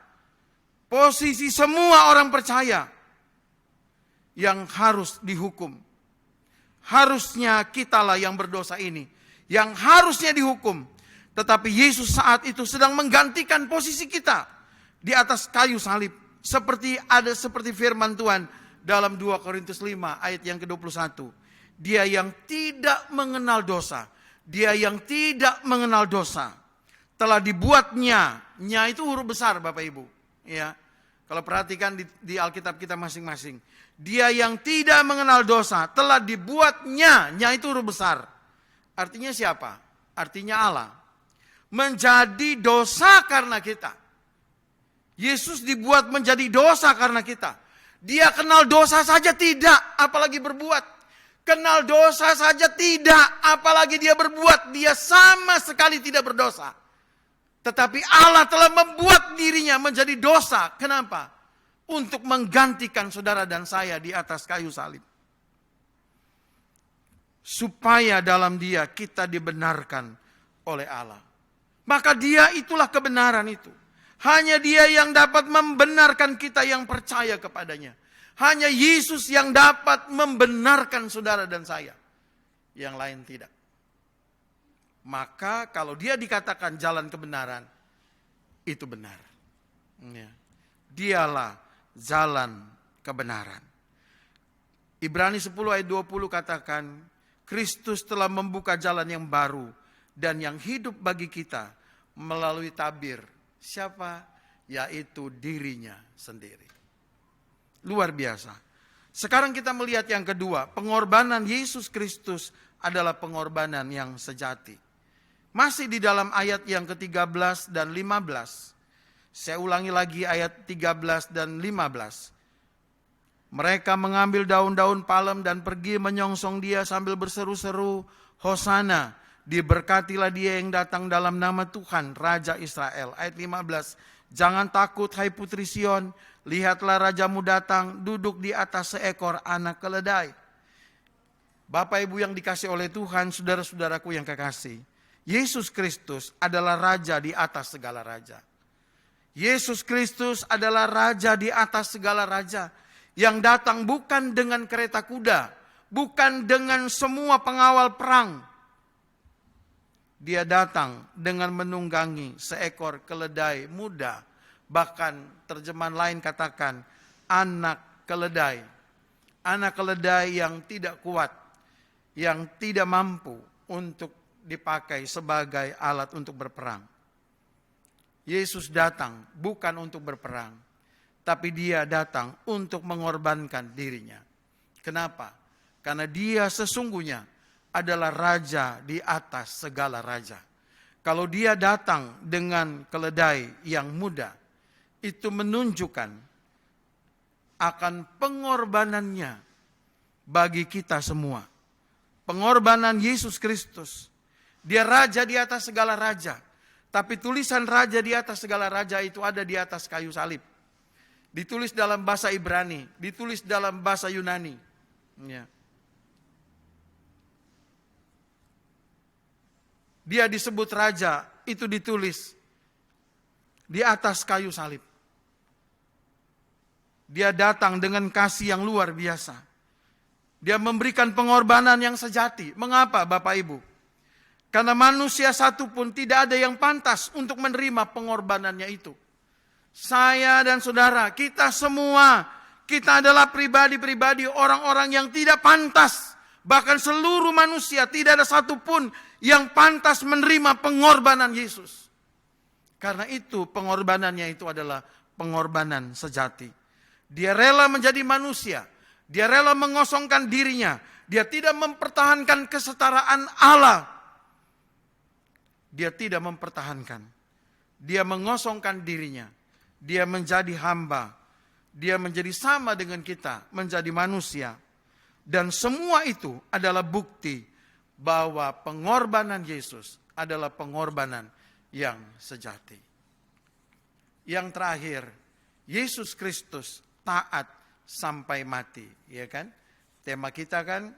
Speaker 2: Posisi semua orang percaya yang harus dihukum. Harusnya kitalah yang berdosa ini yang harusnya dihukum. Tetapi Yesus saat itu sedang menggantikan posisi kita di atas kayu salib. Seperti firman Tuhan dalam 2 Korintus 5 ayat yang ke-21. Dia yang tidak mengenal dosa. Dia yang tidak mengenal dosa. Telah dibuatnya. Nya itu huruf besar Bapak Ibu. Ya. Kalau perhatikan di Alkitab kita masing-masing. Dia yang tidak mengenal dosa. Telah dibuatnya. Nya itu huruf besar. Artinya siapa? Artinya Allah. Menjadi dosa karena kita. Yesus dibuat menjadi dosa karena kita. Dia kenal dosa saja tidak, apalagi berbuat. Kenal dosa saja tidak, apalagi dia berbuat. Dia sama sekali tidak berdosa. Tetapi Allah telah membuat dirinya menjadi dosa. Kenapa? Untuk menggantikan saudara dan saya di atas kayu salib. supaya dalam Dia kita dibenarkan oleh Allah. Maka Dia itulah kebenaran itu. Hanya Dia yang dapat membenarkan kita yang percaya kepadanya. Hanya Yesus yang dapat membenarkan saudara dan saya. Yang lain tidak. Maka kalau Dia dikatakan jalan kebenaran, itu benar. Ya. Dialah jalan kebenaran. Ibrani 10 ayat 20 katakan, Kristus telah membuka jalan yang baru dan yang hidup bagi kita melalui tabir. Siapa? Yaitu dirinya sendiri. Luar biasa. Sekarang kita melihat yang kedua, pengorbanan Yesus Kristus adalah pengorbanan yang sejati. Masih di dalam ayat yang ke-13 dan 15. Saya ulangi lagi ayat 13 dan 15. Mereka mengambil daun-daun palem dan pergi menyongsong Dia sambil berseru-seru, Hosana, diberkatilah Dia yang datang dalam nama Tuhan, Raja Israel. Ayat 15, jangan takut hai putri Sion, lihatlah rajamu datang, duduk di atas seekor anak keledai. Bapak Ibu yang dikasih oleh Tuhan, saudara-saudaraku yang kekasih, Yesus Kristus adalah Raja di atas segala raja. Yesus Kristus adalah Raja di atas segala raja. Yang datang bukan dengan kereta kuda, bukan dengan semua pengawal perang. Dia datang dengan menunggangi seekor keledai muda. Bahkan terjemahan lain katakan anak keledai. Anak keledai yang tidak kuat, yang tidak mampu untuk dipakai sebagai alat untuk berperang. Yesus datang bukan untuk berperang, tapi Dia datang untuk mengorbankan dirinya. Kenapa? Karena Dia sesungguhnya adalah Raja di atas segala raja. Kalau Dia datang dengan keledai yang muda, itu menunjukkan akan pengorbanannya bagi kita semua. Pengorbanan Yesus Kristus. Dia Raja di atas segala raja. Tapi tulisan Raja di atas segala raja itu ada di atas kayu salib. Ditulis dalam bahasa Ibrani, ditulis dalam bahasa Yunani. Ya. Dia disebut Raja, itu ditulis di atas kayu salib. Dia datang dengan kasih yang luar biasa. Dia memberikan pengorbanan yang sejati. Mengapa Bapak Ibu? Karena manusia satu pun tidak ada yang pantas untuk menerima pengorbanannya itu. Saya dan saudara, kita semua, kita adalah pribadi-pribadi orang-orang yang tidak pantas. Bahkan seluruh manusia tidak ada satupun yang pantas menerima pengorbanan Yesus. Karena itu pengorbanannya itu adalah pengorbanan sejati. Dia rela menjadi manusia. Dia rela mengosongkan dirinya. Dia tidak mempertahankan kesetaraan Allah. Dia tidak mempertahankan. Dia mengosongkan dirinya. Dia menjadi hamba. Dia menjadi sama dengan kita, menjadi manusia. Dan semua itu adalah bukti bahwa pengorbanan Yesus adalah pengorbanan yang sejati. Yang terakhir, Yesus Kristus taat sampai mati, ya kan? Tema kita kan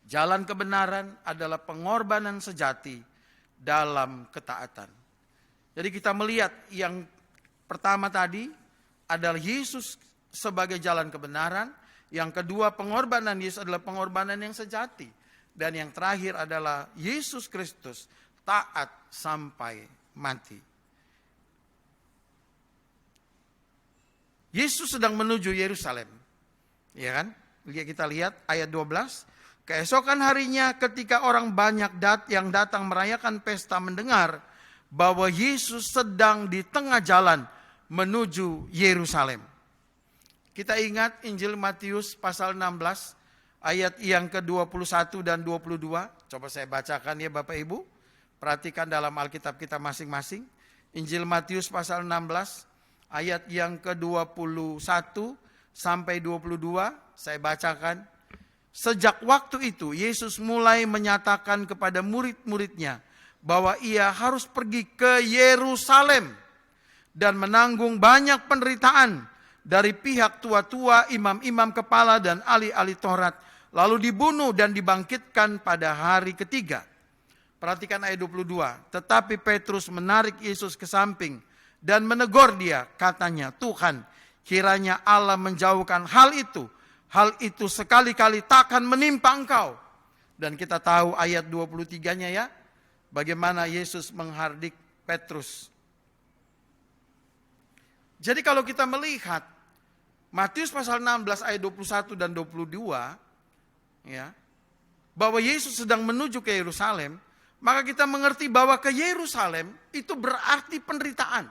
Speaker 2: jalan kebenaran adalah pengorbanan sejati dalam ketaatan. Jadi kita melihat yang pertama tadi adalah Yesus sebagai jalan kebenaran. Yang kedua, pengorbanan Yesus adalah pengorbanan yang sejati. Dan yang terakhir adalah Yesus Kristus taat sampai mati. Yesus sedang menuju Yerusalem. Ya kan? Kita lihat ayat 12. Keesokan harinya ketika orang banyak yang datang merayakan pesta mendengar bahwa Yesus sedang di tengah jalan menuju Yerusalem. Kita ingat Injil Matius pasal 16 ayat yang ke-21 dan 22. Coba saya bacakan ya Bapak Ibu. Perhatikan dalam Alkitab kita masing-masing. Injil Matius pasal 16 ayat yang ke-21 sampai 22. Saya bacakan. Sejak waktu itu Yesus mulai menyatakan kepada murid-muridnya bahwa Ia harus pergi ke Yerusalem dan menanggung banyak penderitaan dari pihak tua-tua, imam-imam kepala dan ahli-ahli Taurat, lalu dibunuh dan dibangkitkan pada hari ketiga. Perhatikan ayat 22. Tetapi Petrus menarik Yesus ke samping dan menegur dia, katanya, Tuhan, kiranya Allah menjauhkan hal itu. Hal itu sekali-kali takkan menimpa engkau. Dan kita tahu ayat 23-nya ya, bagaimana Yesus menghardik Petrus. Jadi kalau kita melihat Matius pasal 16 ayat 21 dan 22, ya, bahwa Yesus sedang menuju ke Yerusalem, maka kita mengerti bahwa ke Yerusalem itu berarti penderitaan.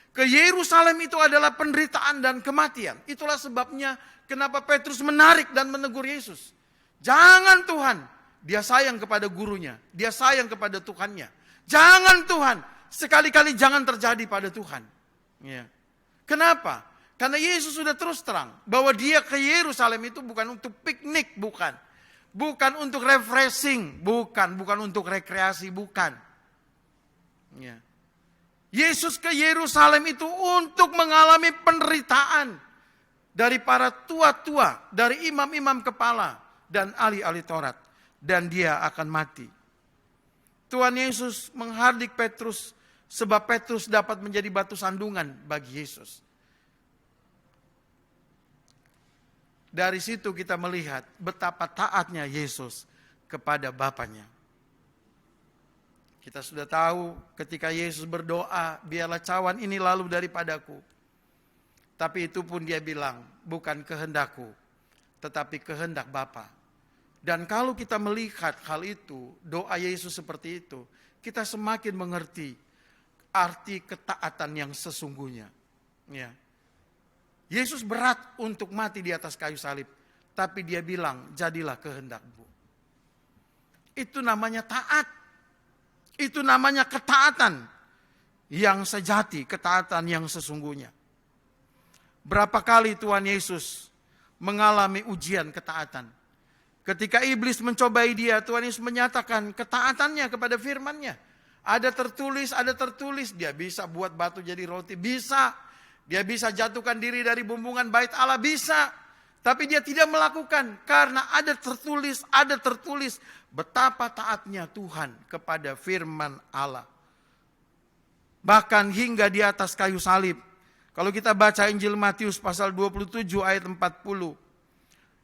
Speaker 2: Ke Yerusalem itu adalah penderitaan dan kematian. Itulah sebabnya kenapa Petrus menarik dan menegur Yesus. Jangan Tuhan, dia sayang kepada gurunya, dia sayang kepada Tuhannya. Jangan Tuhan, sekali-kali jangan terjadi pada Tuhan. Ya. Kenapa? Karena Yesus sudah terus terang bahwa dia ke Yerusalem itu bukan untuk piknik, bukan. Bukan untuk refreshing, bukan untuk rekreasi, bukan. Ya. Yesus ke Yerusalem itu untuk mengalami penderitaan dari para tua-tua, dari imam-imam kepala dan ahli-ahli Taurat, dan dia akan mati. Tuhan Yesus menghardik Petrus sebab Petrus dapat menjadi batu sandungan bagi Yesus. Dari situ kita melihat betapa taatnya Yesus kepada Bapanya. Kita sudah tahu ketika Yesus berdoa, biarlah cawan ini lalu daripadaku. Tapi itu pun dia bilang, bukan kehendakku, tetapi kehendak Bapa. Dan kalau kita melihat hal itu, doa Yesus seperti itu, kita semakin mengerti arti ketaatan yang sesungguhnya. Ya. Yesus berat untuk mati di atas kayu salib, tapi dia bilang, jadilah kehendakmu. Itu namanya taat. Itu namanya ketaatan yang sejati, ketaatan yang sesungguhnya. Berapa kali Tuhan Yesus mengalami ujian ketaatan. Ketika iblis mencobai dia, Tuhan Yesus menyatakan ketaatannya kepada firman-Nya. Ada tertulis, dia bisa buat batu jadi roti, bisa. Dia bisa jatuhkan diri dari bumbungan bait Allah, bisa. Tapi dia tidak melakukan karena ada tertulis betapa taatnya Tuhan kepada firman Allah. Bahkan hingga di atas kayu salib. Kalau kita baca Injil Matius pasal 27 ayat 40.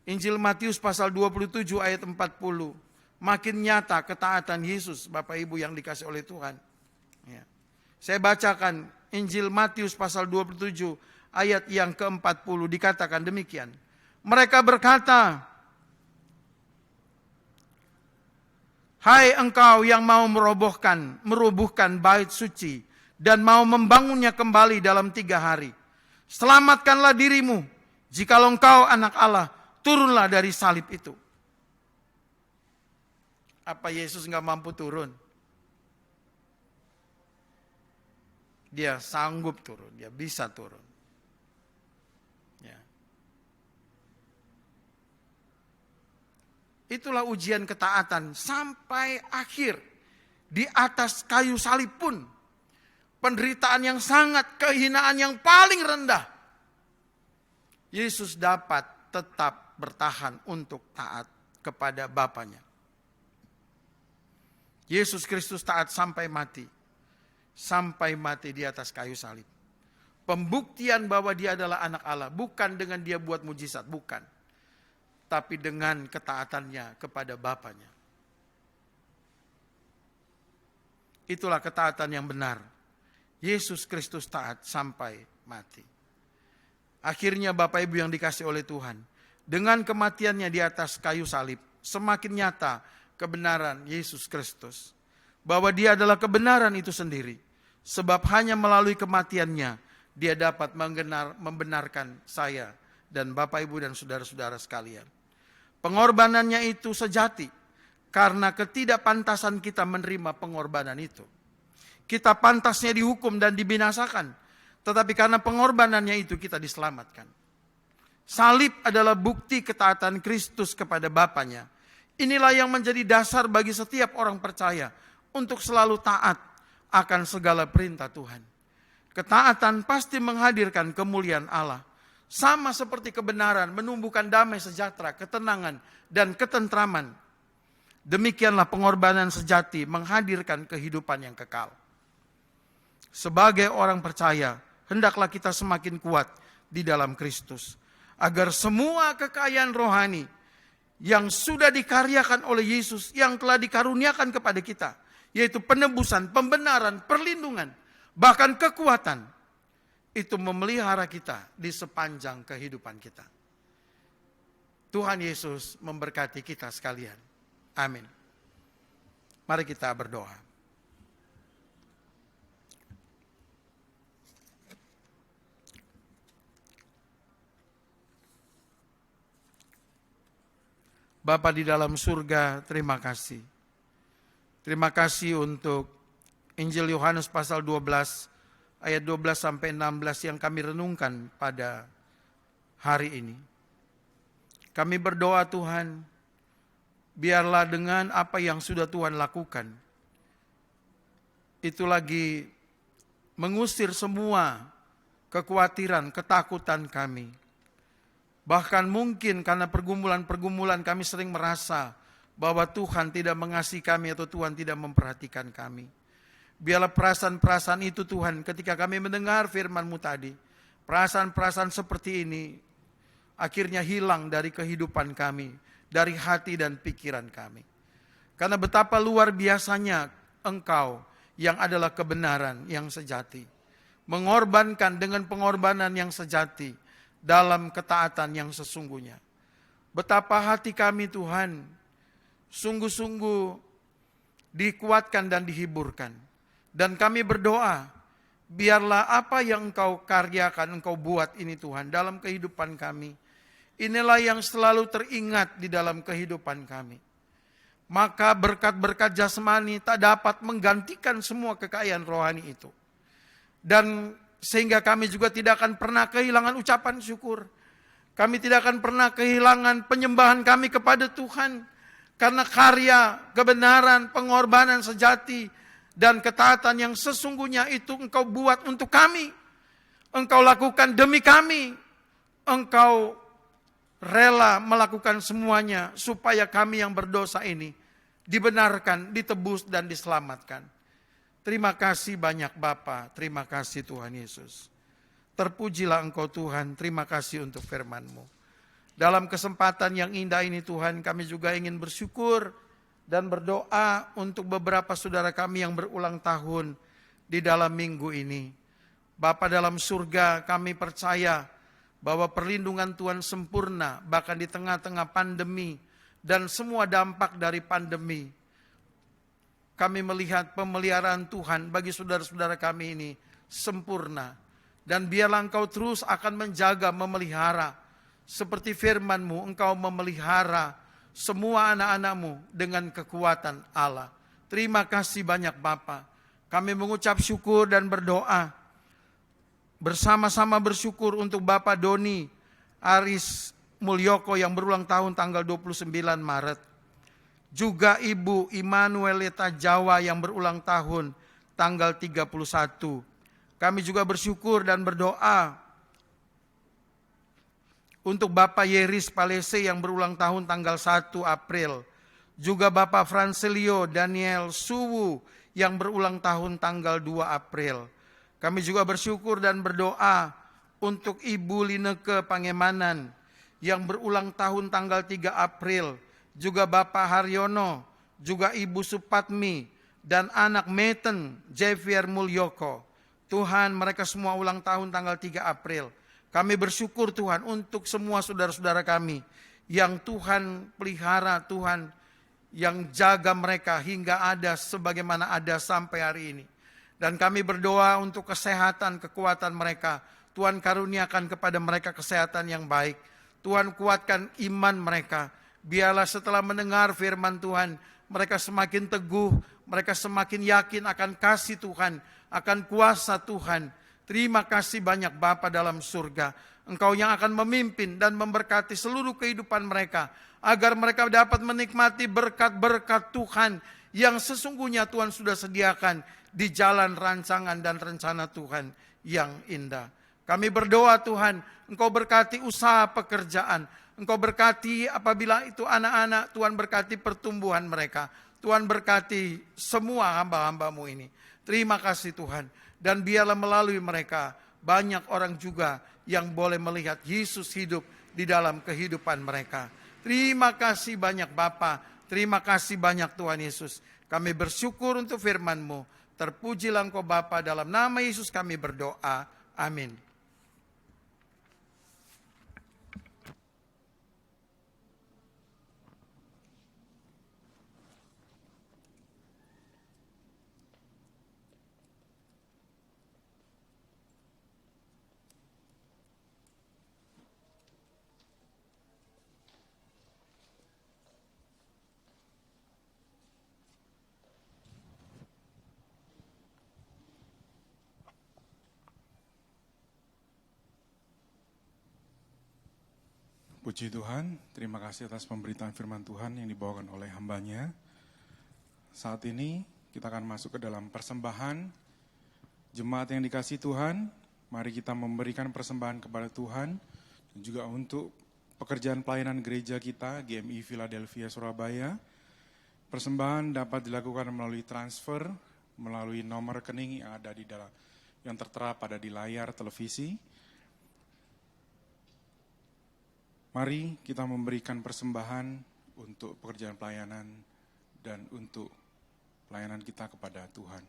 Speaker 2: Injil Matius pasal 27 ayat 40. Makin nyata ketaatan Yesus, Bapak Ibu yang dikasih oleh Tuhan. Ya. Saya bacakan Injil Matius pasal 27 ayat yang ke-40, dikatakan demikian. Mereka berkata, hai engkau yang mau merobohkan bait suci dan mau membangunnya kembali dalam 3 hari. Selamatkanlah dirimu, jikalau engkau anak Allah, turunlah dari salib itu. Apa Yesus enggak mampu turun? Dia sanggup turun, dia bisa turun. Ya. Itulah ujian ketaatan sampai akhir. Di atas kayu salib pun, penderitaan yang sangat, kehinaan yang paling rendah, Yesus dapat tetap bertahan untuk taat kepada Bapanya. Yesus Kristus taat sampai mati. Sampai mati di atas kayu salib. Pembuktian bahwa dia adalah anak Allah. Bukan dengan dia buat mujizat, bukan. Tapi dengan ketaatannya kepada Bapanya. Itulah ketaatan yang benar. Yesus Kristus taat sampai mati. Akhirnya Bapak Ibu yang dikasih oleh Tuhan. Dengan kematiannya di atas kayu salib. Semakin nyata kebenaran Yesus Kristus. Bahwa dia adalah kebenaran itu sendiri. Sebab hanya melalui kematiannya dia dapat membenarkan saya dan Bapak Ibu dan saudara-saudara sekalian. Pengorbanannya itu sejati karena ketidakpantasan kita menerima pengorbanan itu. Kita pantasnya dihukum dan dibinasakan, tetapi karena pengorbanannya itu kita diselamatkan. Salib adalah bukti ketaatan Kristus kepada Bapanya. Inilah yang menjadi dasar bagi setiap orang percaya untuk selalu taat akan segala perintah Tuhan. Ketaatan pasti menghadirkan kemuliaan Allah. sama seperti kebenaran, menumbuhkan damai sejahtera, ketenangan, dan ketentraman. Demikianlah pengorbanan sejati menghadirkan kehidupan yang kekal. Sebagai orang percaya, hendaklah kita semakin kuat di dalam Kristus, agar semua kekayaan rohani yang sudah dikaryakan oleh Yesus, yang telah dikaruniakan kepada kita, yaitu penebusan, pembenaran, perlindungan, bahkan kekuatan, itu memelihara kita di sepanjang kehidupan kita. Tuhan Yesus memberkati kita sekalian. Amin. Mari kita berdoa. Bapa di dalam surga, terima kasih. Terima kasih untuk Injil Yohanes pasal 12 ayat 12 sampai 16 yang kami renungkan pada hari ini. Kami berdoa Tuhan, biarlah dengan apa yang sudah Tuhan lakukan, itu lagi mengusir semua kekhawatiran, ketakutan kami. Bahkan mungkin karena pergumulan-pergumulan kami sering merasa bahwa Tuhan tidak mengasihi kami atau Tuhan tidak memperhatikan kami. Biarlah perasaan-perasaan itu Tuhan ketika kami mendengar firman-Mu tadi, perasaan-perasaan seperti ini akhirnya hilang dari kehidupan kami, dari hati dan pikiran kami. Karena betapa luar biasanya Engkau yang adalah kebenaran yang sejati, mengorbankan dengan pengorbanan yang sejati dalam ketaatan yang sesungguhnya. Betapa hati kami Tuhan sungguh-sungguh dikuatkan dan dihiburkan. Dan kami berdoa, biarlah apa yang Engkau karyakan, Engkau buat ini Tuhan dalam kehidupan kami, inilah yang selalu teringat di dalam kehidupan kami. Maka berkat-berkat jasmani tak dapat menggantikan semua kekayaan rohani itu. Dan sehingga kami juga tidak akan pernah kehilangan ucapan syukur. Kami tidak akan pernah kehilangan penyembahan kami kepada Tuhan. Karena karya, kebenaran, pengorbanan sejati, dan ketaatan yang sesungguhnya itu Engkau buat untuk kami. Engkau lakukan demi kami. Engkau rela melakukan semuanya supaya kami yang berdosa ini dibenarkan, ditebus, dan diselamatkan. Terima kasih banyak Bapa, terima kasih Tuhan Yesus. Terpujilah Engkau Tuhan, terima kasih untuk firman-Mu. Dalam kesempatan yang indah ini Tuhan, kami juga ingin bersyukur dan berdoa untuk beberapa saudara kami yang berulang tahun di dalam minggu ini. Bapa dalam surga, kami percaya bahwa perlindungan Tuhan sempurna bahkan di tengah-tengah pandemi dan semua dampak dari pandemi. Kami melihat pemeliharaan Tuhan bagi saudara-saudara kami ini sempurna. Dan biarlah Engkau terus akan menjaga, memelihara. Seperti firman-Mu, Engkau memelihara semua anak-anak-Mu dengan kekuatan Allah. Terima kasih banyak Bapa. Kami mengucap syukur dan berdoa. Bersama-sama bersyukur untuk Bapak Doni Aris Mulyoko yang berulang tahun tanggal 29 Maret. Juga Ibu Immanuelita Jawa yang berulang tahun tanggal 31. Kami juga bersyukur dan berdoa untuk Bapak Yeris Palese yang berulang tahun tanggal 1 April. Juga Bapak Francelio Daniel Suwu yang berulang tahun tanggal 2 April. Kami juga bersyukur dan berdoa untuk Ibu Lineke Pangemanan yang berulang tahun tanggal 3 April. Juga Bapak Haryono, juga Ibu Supatmi, dan anak Meten Javier Mulyoko. Tuhan, mereka semua ulang tahun tanggal 3 April. Kami bersyukur Tuhan untuk semua saudara-saudara kami yang Tuhan pelihara, Tuhan yang jaga mereka hingga ada sebagaimana ada sampai hari ini. Dan kami berdoa untuk kesehatan, kekuatan mereka. Tuhan karuniakan kepada mereka kesehatan yang baik. Tuhan kuatkan iman mereka. Biarlah setelah mendengar firman Tuhan, mereka semakin teguh, mereka semakin yakin akan kasih Tuhan, akan kuasa Tuhan. Terima kasih banyak Bapa dalam surga. Engkau yang akan memimpin dan memberkati seluruh kehidupan mereka, agar mereka dapat menikmati berkat-berkat Tuhan yang sesungguhnya Tuhan sudah sediakan di jalan rancangan dan rencana Tuhan yang indah. Kami berdoa Tuhan, Engkau berkati usaha pekerjaan. Engkau berkati apabila itu anak-anak, Tuhan berkati pertumbuhan mereka. Tuhan berkati semua hamba-hamba-Mu ini. Terima kasih Tuhan. Dan biarlah melalui mereka banyak orang juga yang boleh melihat Yesus hidup di dalam kehidupan mereka. Terima kasih banyak Bapa. Terima kasih banyak Tuhan Yesus. Kami bersyukur untuk firman-Mu. Terpujilah Engkau Bapa, dalam nama Yesus kami berdoa. Amin.
Speaker 1: Puji Tuhan, terima kasih atas pemberitaan firman Tuhan yang dibawakan oleh hamba-Nya. Saat ini kita akan masuk ke dalam persembahan. Jemaat yang dikasihi Tuhan, mari kita memberikan persembahan kepada Tuhan dan juga untuk pekerjaan pelayanan gereja kita, GMI Philadelphia Surabaya. Persembahan dapat dilakukan melalui transfer, melalui nomor rekening yang ada di dalam, yang tertera pada di layar televisi. Mari kita memberikan persembahan untuk pekerjaan pelayanan dan untuk pelayanan kita kepada Tuhan.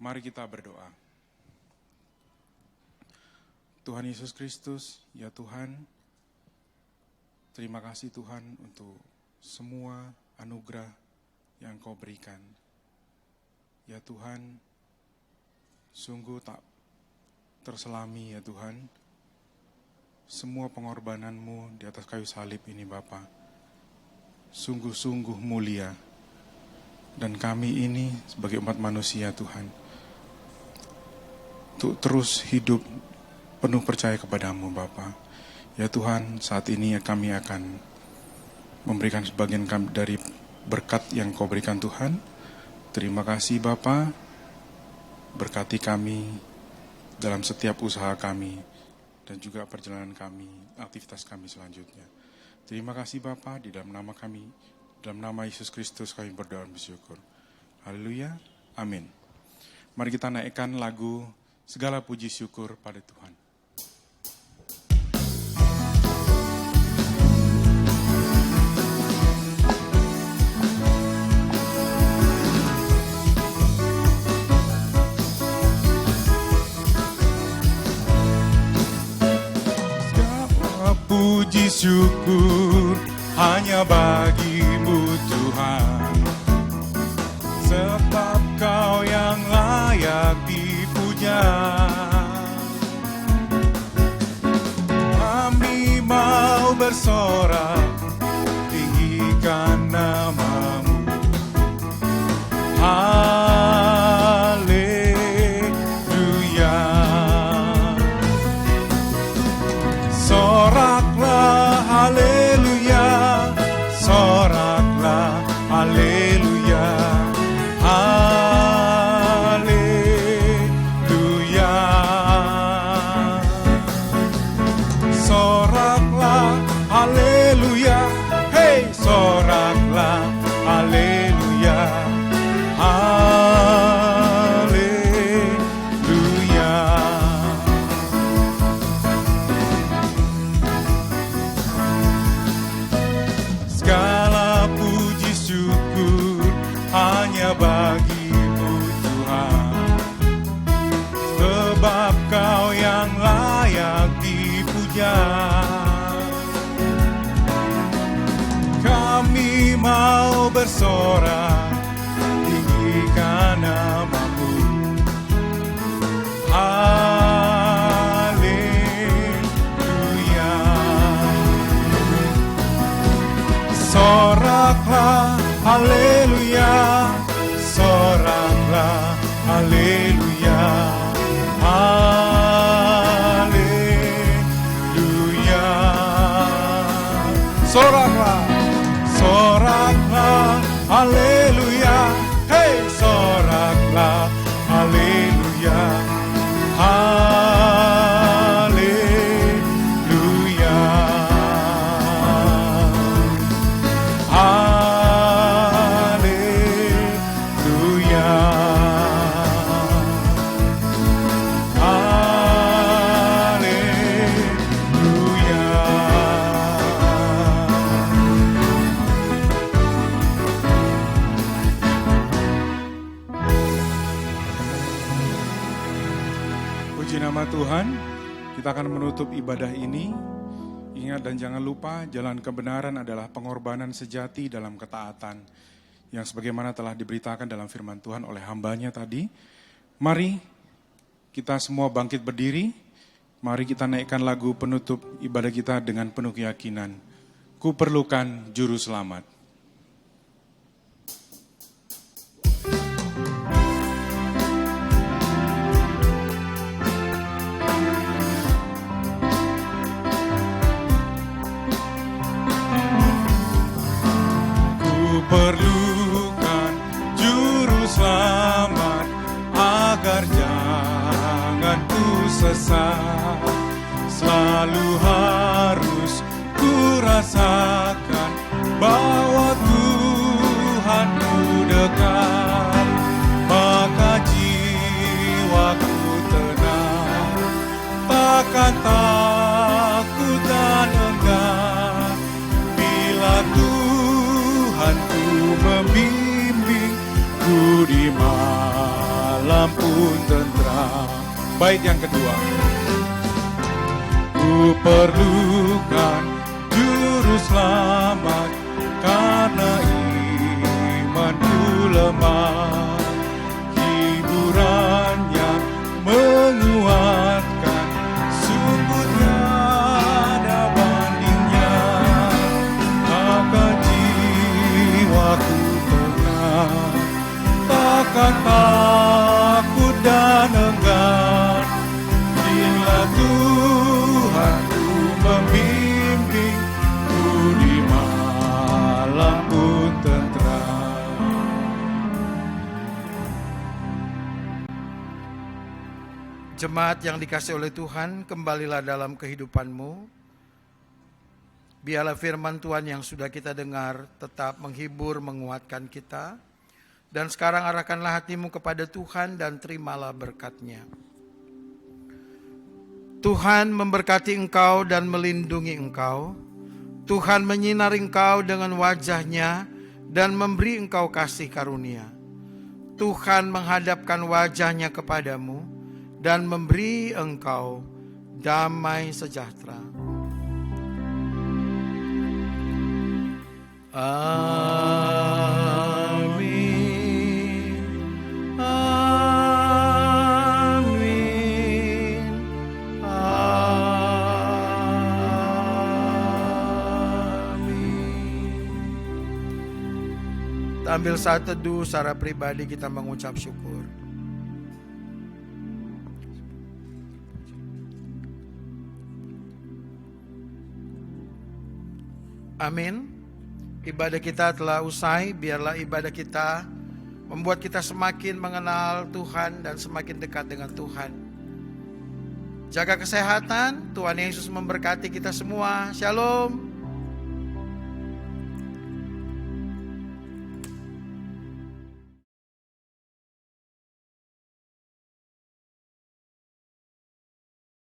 Speaker 1: Mari kita berdoa. Tuhan Yesus Kristus, ya Tuhan, terima kasih Tuhan untuk semua anugerah yang Kau berikan. Ya Tuhan, sungguh tak terselami ya Tuhan, semua pengorbanan-Mu di atas kayu salib ini Bapa, sungguh-sungguh mulia. Dan kami ini sebagai umat manusia Tuhan, untuk terus hidup penuh percaya kepada-Mu Bapa. Ya Tuhan, saat ini kami akan memberikan sebagian dari berkat yang Kau berikan Tuhan. Terima kasih Bapa, berkati kami dalam setiap usaha kami, dan juga perjalanan kami, aktivitas kami selanjutnya. Terima kasih Bapa, di dalam nama kami, dalam nama Yesus Kristus kami berdoa dan bersyukur. Haleluya, amin. Mari kita naikkan lagu Segala Puji Syukur pada Tuhan.
Speaker 3: Puji syukur hanya bagi-Mu Tuhan, sebab Kau yang layak dipuja. Kami mau bersorak, tinggikan nama-Mu. Haleluya. Soraklah haleluya, soraklah haleluya, haleluya. Soraklah haleluya, hey soraklah haleluya, haleluya. Segala puji syukur hanya bagi-Mu Tuhan, sebab Kau yang layak dipuja. Kami mau bersorak, tinggikan nama-Mu. Haleluya. Soraklah haleluya, soraklah haleluya, haleluya. Soraklah, soraklah haleluya, hey soraklah haleluya, haleluya.
Speaker 1: Puji nama Tuhan, kita akan menutup ibadah ini. Ingat dan jangan lupa, jalan kebenaran adalah pengorbanan sejati dalam ketaatan. Yang sebagaimana telah diberitakan dalam firman Tuhan oleh hambanya tadi. Mari kita semua bangkit berdiri. Mari kita naikkan lagu penutup ibadah kita dengan penuh keyakinan. Ku perlukan juru selamat.
Speaker 3: Perlukan juru selamat agar jangan ku sesat. Selalu harus ku rasakan bahwa Tuhan ku dekat. Maka jiwaku tenang, takkan takut dan enggan bila Tuhanku membimbing ku di malam pun tentram.
Speaker 1: Baik, yang kedua.
Speaker 3: Ku perlukan juru selamat karena imanku lemah. Hiburannya menguatkan, sungguh tiada bandingnya. Maka jiwaku tenang, takkan takut dan enggan bila Tuhanku membimbing ku di malam pun tentram.
Speaker 2: Jemaat yang dikasihi oleh Tuhan, kembalilah dalam kehidupanmu. Biarlah firman Tuhan yang sudah kita dengar tetap menghibur, menguatkan kita. Dan sekarang arahkanlah hatimu kepada Tuhan dan terimalah berkat-Nya. Tuhan memberkati engkau dan melindungi engkau. Tuhan menyinari engkau dengan wajah-Nya dan memberi engkau kasih karunia. Tuhan menghadapkan wajah-Nya kepadamu dan memberi engkau damai sejahtera. Amin. Amin. Amin. Kita ambil saat teduh secara pribadi, kita mengucap syukur. Amin. Ibadah kita telah usai. Biarlah ibadah kita membuat kita semakin mengenal Tuhan dan semakin dekat dengan Tuhan. Jaga kesehatan. Tuhan Yesus memberkati kita semua. Shalom.